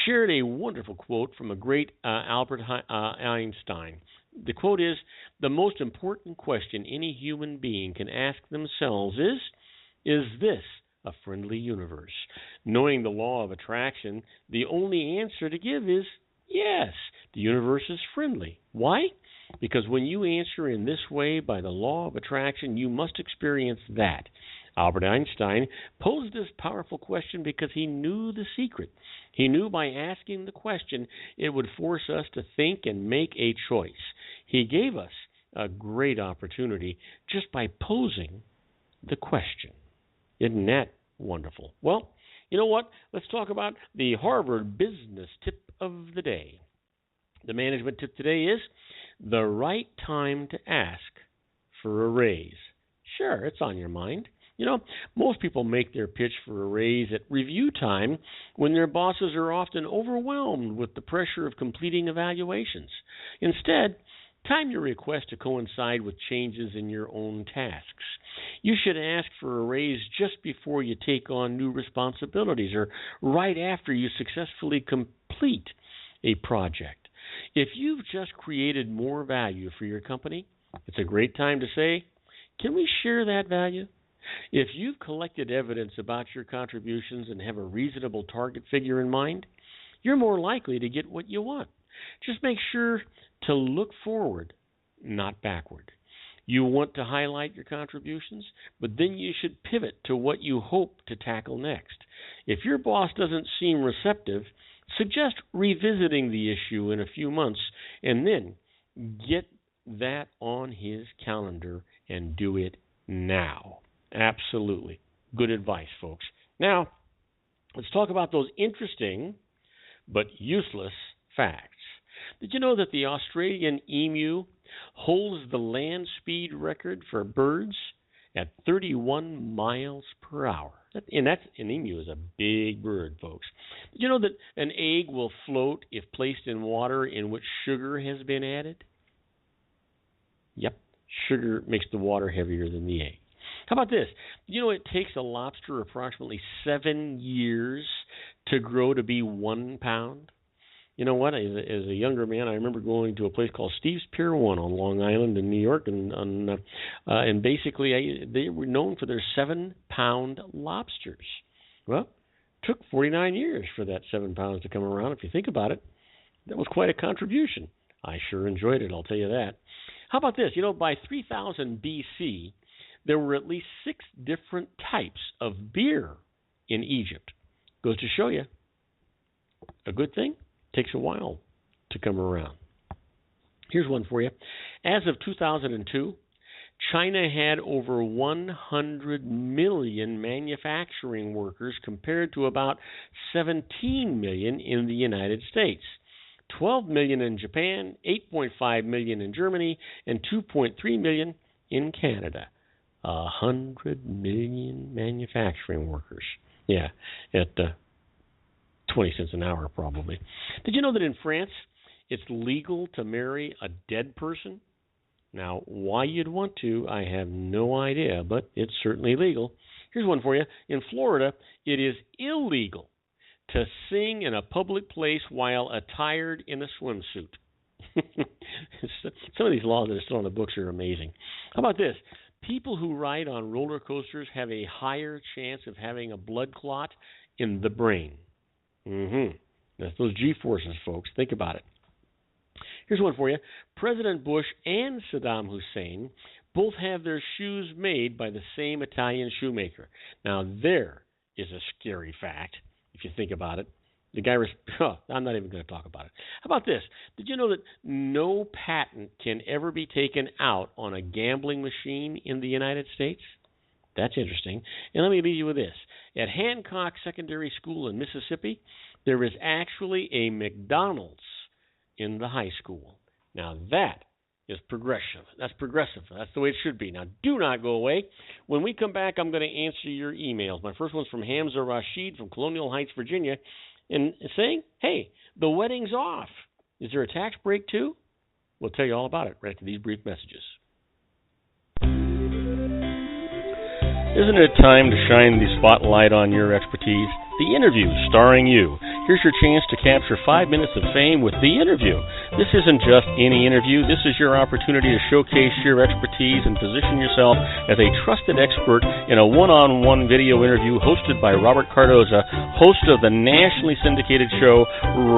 shared a wonderful quote from a great Albert Einstein. The quote is, "The most important question any human being can ask themselves is this: a friendly universe. Knowing the law of attraction, the only answer to give is yes, the universe is friendly. Why? Because when you answer in this way by the law of attraction, you must experience that. Albert Einstein posed this powerful question because he knew the secret. He knew by asking the question, it would force us to think and make a choice. He gave us a great opportunity just by posing the question. Isn't that wonderful? Well, you know what? Let's talk about the Harvard Business Tip of the day. The management tip today is the right time to ask for a raise. Sure, it's on your mind. You know, most people make their pitch for a raise at review time when their bosses are often overwhelmed with the pressure of completing evaluations. Instead, time your request to coincide with changes in your own tasks. You should ask for a raise just before you take on new responsibilities or right after you successfully complete a project. If you've just created more value for your company, it's a great time to say, can we share that value? If you've collected evidence about your contributions and have a reasonable target figure in mind, you're more likely to get what you want. Just make sure to look forward, not backward. You want to highlight your contributions, but then you should pivot to what you hope to tackle next. If your boss doesn't seem receptive, suggest revisiting the issue in a few months and then get that on his calendar and do it now. Absolutely. Good advice, folks. Now, let's talk about those interesting but useless facts. Did you know that the Australian emu holds the land speed record for birds at 31 miles per hour? An emu is a big bird, folks. Did you know that an egg will float if placed in water in which sugar has been added? Yep, sugar makes the water heavier than the egg. How about this? You know it takes a lobster approximately 7 years to grow to be 1 pound? You know what? As a younger man, I remember going to a place called Steve's Pier 1 on Long Island in New York, and basically they were known for their 7-pound lobsters. Well, it took 49 years for that 7 pounds to come around. If you think about it, that was quite a contribution. I sure enjoyed it, I'll tell you that. How about this? You know, by 3000 BC, there were at least 6 different types of beer in Egypt. Goes to show you, a good thing takes a while to come around. Here's one for you. As of 2002, China had over 100 million manufacturing workers compared to about 17 million in the United States. 12 million in Japan, 8.5 million in Germany, and 2.3 million in Canada. 100 million manufacturing workers. Yeah, at 20 cents an hour probably. Did you know that in France it's legal to marry a dead person? Now, why you'd want to, I have no idea, but it's certainly legal. Here's one for you. In Florida, it is illegal to sing in a public place while attired in a swimsuit. Some of these laws that are still on the books are amazing. How about this? People who ride on roller coasters have a higher chance of having a blood clot in the brain. That's those G-forces, folks. Think about it. Here's one for you. President Bush and Saddam Hussein both have their shoes made by the same Italian shoemaker. Now, there is a scary fact, if you think about it. The guy I'm not even going to talk about it. How about this? Did you know that no patent can ever be taken out on a gambling machine in the United States? That's interesting. And let me leave you with this. At Hancock Secondary School in Mississippi, there is actually a McDonald's in the high school. Now that is progressive. That's progressive. That's the way it should be. Now do not go away. When we come back, I'm going to answer your emails. My first one's from Hamza Rashid from Colonial Heights, Virginia, and saying, hey, the wedding's off. Is there a tax break too? We'll tell you all about it right after these brief messages. Isn't it time to shine the spotlight on your expertise? The Interview, starring you. Here's your chance to capture 5 minutes of fame with The Interview. This isn't just any interview. This is your opportunity to showcase your expertise and position yourself as a trusted expert in a one-on-one video interview hosted by Robert Cardoza, host of the nationally syndicated show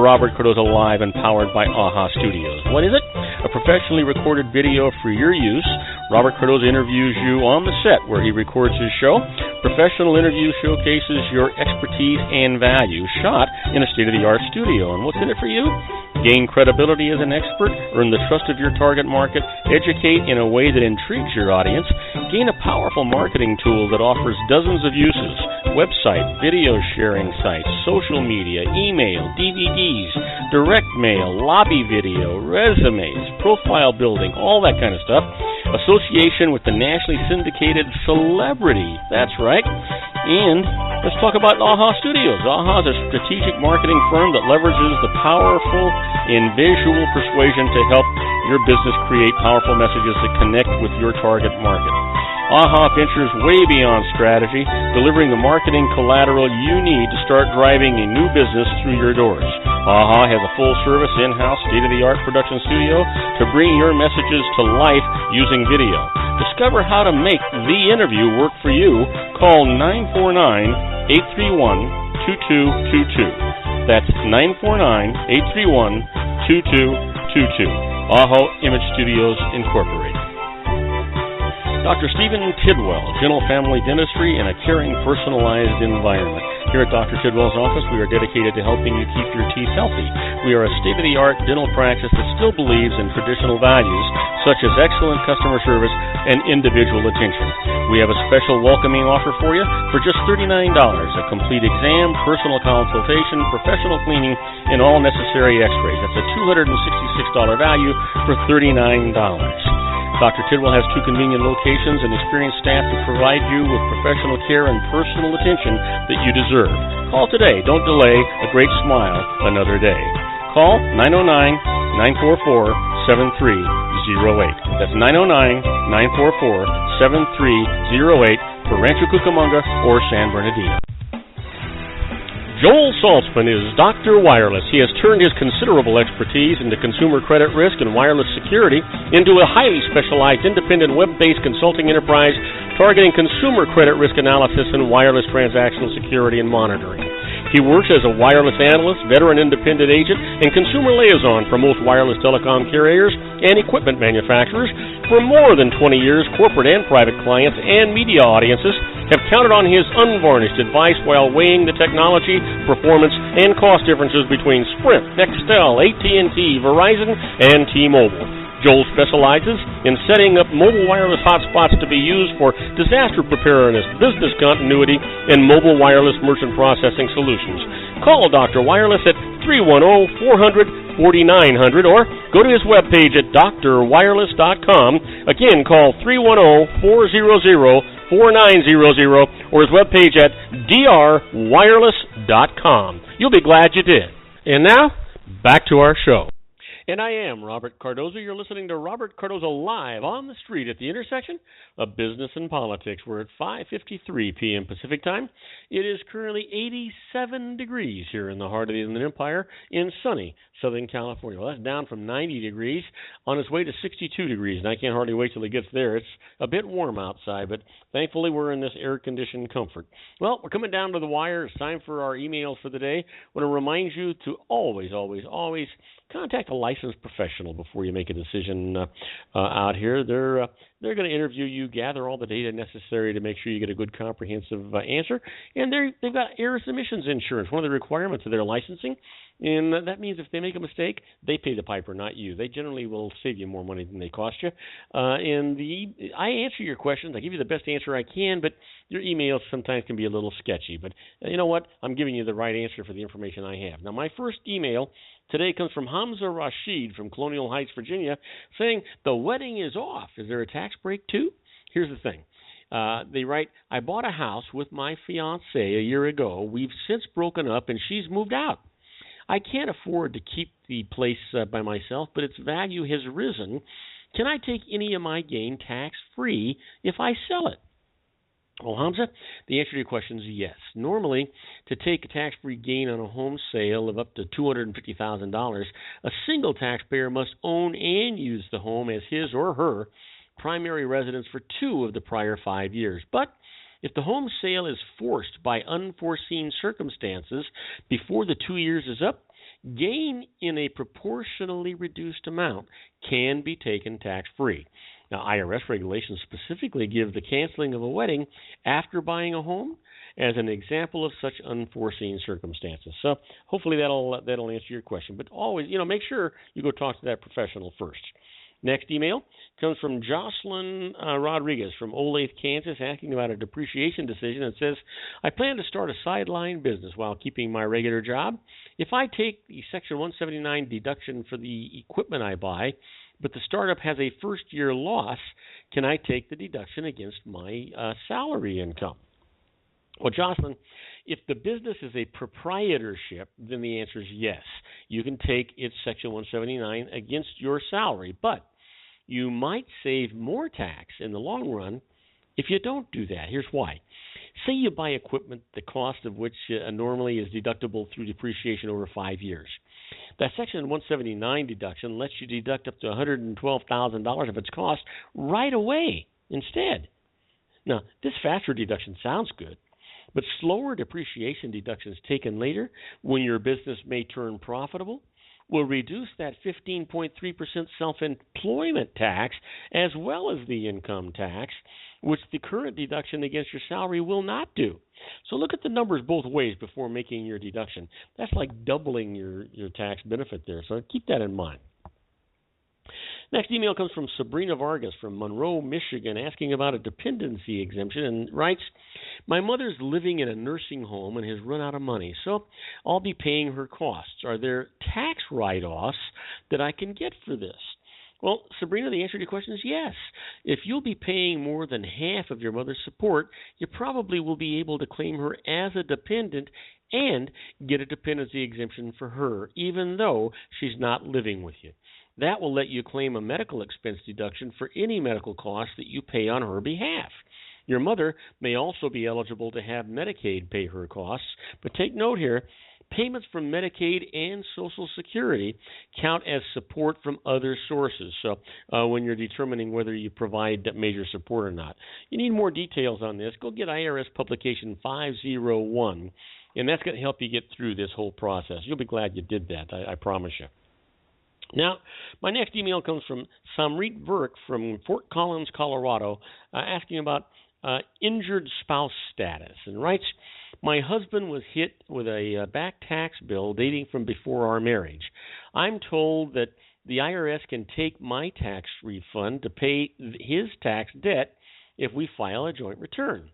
Robert Cardoza Live and powered by AHA Studios. What is it? A professionally recorded video for your use. Robert Cardoza interviews you on the set where he records his show. Professional interview showcases your expertise and value, shot in a state-of-the-art studio. And what's in it for you? Gain credibility as an expert, earn the trust of your target market, educate in a way that intrigues your audience, gain a powerful marketing tool that offers dozens of uses, website, video sharing sites, social media, email, DVDs, direct mail, lobby video, resumes, profile building, all that kind of stuff. Association with the nationally syndicated celebrity. That's right. And let's talk about AHA Studios. AHA is a strategic marketing firm that leverages the powerful and visual persuasion to help your business create powerful messages that connect with your target market. AHA ventures way beyond strategy, delivering the marketing collateral you need to start driving a new business through your doors. AHA has a full-service, in-house, state-of-the-art production studio to bring your messages to life using video. Discover how to make the interview work for you. Call 949-831-2222. That's 949-831-2222. AHA Image Studios, Incorporated. Dr. Stephen Tidwell, Gentle Family Dentistry in a caring, personalized environment. Here at Dr. Tidwell's office, we are dedicated to helping you keep your teeth healthy. We are a state-of-the-art dental practice that still believes in traditional values, such as excellent customer service and individual attention. We have a special welcoming offer for you for just $39, a complete exam, personal consultation, professional cleaning, and all necessary x-rays. That's a $266 value for $39. Dr. Tidwell has 2 convenient locations and experienced staff to provide you with professional care and personal attention that you deserve. Call today. Don't delay. A great smile another day. Call 909-944-7308. That's 909-944-7308 for Rancho Cucamonga or San Bernardino. Joel Saltzman is Dr. Wireless. He has turned his considerable expertise into consumer credit risk and wireless security into a highly specialized independent web-based consulting enterprise targeting consumer credit risk analysis and wireless transactional security and monitoring. He works as a wireless analyst, veteran independent agent, and consumer liaison for most wireless telecom carriers and equipment manufacturers. For more than 20 years, corporate and private clients and media audiences have counted on his unvarnished advice while weighing the technology, performance, and cost differences between Sprint, Nextel, AT&T, Verizon, and T-Mobile. Joel specializes in setting up mobile wireless hotspots to be used for disaster preparedness, business continuity, and mobile wireless merchant processing solutions. Call Dr. Wireless at 310-400-4900 or go to his webpage at drwireless.com. Again, call 310-400-4900 or his webpage at drwireless.com. You'll be glad you did. And now, back to our show. And I am Robert Cardoza. You're listening to Robert Cardoza Live on the street at the intersection of business and politics. We're at 5:53 p.m. Pacific Time. It is currently 87 degrees here in the heart of the Inland Empire in sunny Southern California. Well, that's down from 90 degrees on its way to 62 degrees, and I can't hardly wait till it gets there. It's a bit warm outside, but thankfully we're in this air-conditioned comfort. Well, we're coming down to the wire. It's time for our emails for the day. I want to remind you to always contact a licensed professional before you make a decision out here. They're going to interview you, gather all the data necessary to make sure you get a good comprehensive answer. And they've got errors and omissions insurance, one of the requirements of their licensing. And that means if they make a mistake, they pay the piper, not you. They generally will save you more money than they cost you. I answer your questions. I give you the best answer I can, but your emails sometimes can be a little sketchy. But you know what? I'm giving you the right answer for the information I have. Now, my first email today comes from Hamza Rashid from Colonial Heights, Virginia, saying, the wedding is off. Is there a tax break too? Here's the thing. They write, I bought a house with my fiancée a year ago. We've since broken up and she's moved out. I can't afford to keep the place by myself, but its value has risen. Can I take any of my gain tax-free if I sell it? Well, Hamza, the answer to your question is yes. Normally, to take a tax-free gain on a home sale of up to $250,000, a single taxpayer must own and use the home as his or her primary residence for 2 of the prior 5 years. But if the home sale is forced by unforeseen circumstances before the 2 years is up, gain in a proportionally reduced amount can be taken tax-free. Now, IRS regulations specifically give the canceling of a wedding after buying a home as an example of such unforeseen circumstances. So hopefully that'll answer your question. But always, make sure you go talk to that professional first. Next email comes from Jocelyn Rodriguez from Olathe, Kansas, asking about a depreciation decision. It says, I plan to start a sideline business while keeping my regular job. If I take the Section 179 deduction for the equipment I buy, but the startup has a first-year loss, can I take the deduction against my salary income? Well, Jocelyn, if the business is a proprietorship, then the answer is yes. You can take its Section 179 against your salary, but you might save more tax in the long run if you don't do that. Here's why. Say you buy equipment, the cost of which normally is deductible through depreciation over 5 years. That Section 179 deduction lets you deduct up to $112,000 of its cost right away instead. Now, this faster deduction sounds good, but slower depreciation deductions taken later, when your business may turn profitable, will reduce that 15.3% self-employment tax as well as the income tax, which the current deduction against your salary will not do. So look at the numbers both ways before making your deduction. That's like doubling your tax benefit there, so keep that in mind. Next email comes from Sabrina Vargas from Monroe, Michigan, asking about a dependency exemption, and writes, my mother's living in a nursing home and has run out of money, so I'll be paying her costs. Are there tax write-offs that I can get for this? Well, Sabrina, the answer to your question is yes. If you'll be paying more than half of your mother's support, you probably will be able to claim her as a dependent and get a dependency exemption for her, even though she's not living with you. That will let you claim a medical expense deduction for any medical costs that you pay on her behalf. Your mother may also be eligible to have Medicaid pay her costs, but take note here, payments from Medicaid and Social Security count as support from other sources. So when you're determining whether you provide major support or not. You need more details on this, go get IRS Publication 501, and that's going to help you get through this whole process. You'll be glad you did that, I promise you. Now, my next email comes from Samrit Verk from Fort Collins, Colorado, asking about injured spouse status, and writes, my husband was hit with a back tax bill dating from before our marriage. I'm told that the IRS can take my tax refund to pay his tax debt if we file a joint return.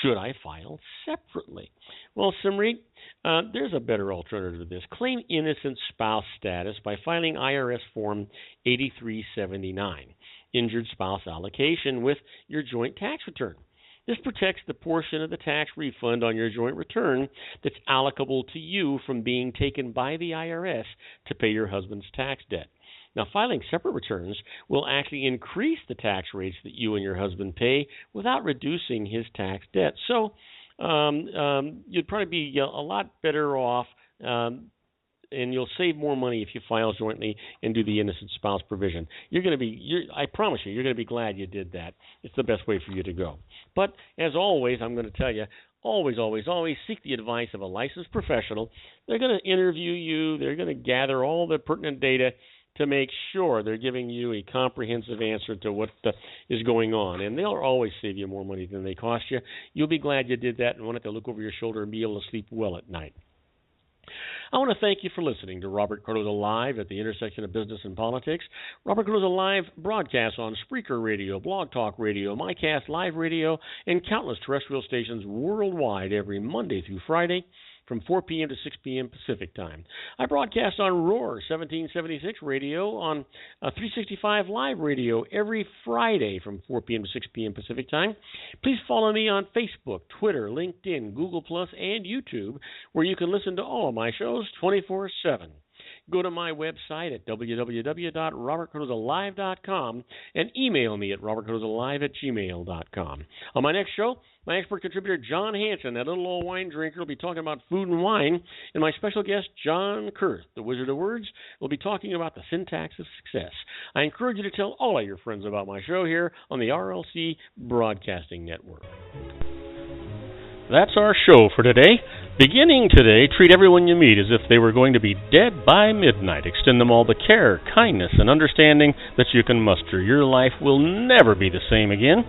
Should I file separately? Well, Samrit, there's a better alternative to this. Claim innocent spouse status by filing IRS Form 8379, Injured Spouse Allocation, with your joint tax return. This protects the portion of the tax refund on your joint return that's allocable to you from being taken by the IRS to pay your husband's tax debt. Now, filing separate returns will actually increase the tax rates that you and your husband pay without reducing his tax debt. So you'd probably be a lot better off, and you'll save more money if you file jointly and do the innocent spouse provision. I promise you, you're going to be glad you did that. It's the best way for you to go. But as always, I'm going to tell you, always, always, always seek the advice of a licensed professional. They're going to interview you. They're going to gather all the pertinent data to make sure they're giving you a comprehensive answer to what is going on. And they'll always save you more money than they cost you. You'll be glad you did that and won't have to look over your shoulder and be able to sleep well at night. I want to thank you for listening to Robert Cardoza Live at the intersection of business and politics. Robert Cardoza Live broadcasts on Spreaker Radio, Blog Talk Radio, MyCast Live Radio, and countless terrestrial stations worldwide every Monday through Friday from 4 p.m. to 6 p.m. Pacific Time. I broadcast on Roar 1776 Radio, on 365 Live Radio every Friday from 4 p.m. to 6 p.m. Pacific Time. Please follow me on Facebook, Twitter, LinkedIn, Google+, and YouTube, where you can listen to all of my shows 24/7. go to my website at www.robertcardozalive.com and email me at robertcardozalive@gmail.com. On my next show, my expert contributor, John Hanson, that little old wine drinker, will be talking about food and wine. And my special guest, John Kurth, the Wizard of Words, will be talking about the syntax of success. I encourage you to tell all of your friends about my show here on the RLC Broadcasting Network. That's our show for today. Beginning today, treat everyone you meet as if they were going to be dead by midnight. Extend them all the care, kindness, and understanding that you can muster. Your life will never be the same again.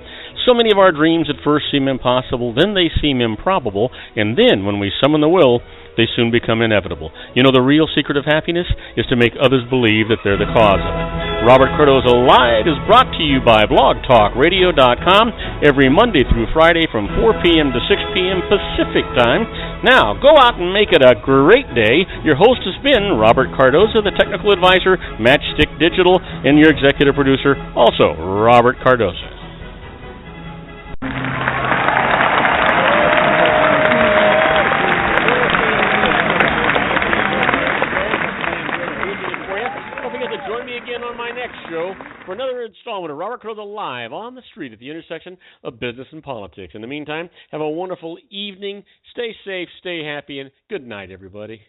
So many of our dreams at first seem impossible, then they seem improbable, and then when we summon the will, they soon become inevitable. You know, the real secret of happiness is to make others believe that they're the cause of it. Robert Cardoza Live is brought to you by blogtalkradio.com every Monday through Friday from 4 p.m. to 6 p.m. Pacific Time. Now, go out and make it a great day. Your host has been Robert Cardoza, the technical advisor, Matchstick Digital, and your executive producer, also Robert Cardoza. Show for another installment of Robert Cardoza Live on the street at the intersection of business and politics. In the meantime, have a wonderful evening. Stay safe, stay happy, and good night, everybody.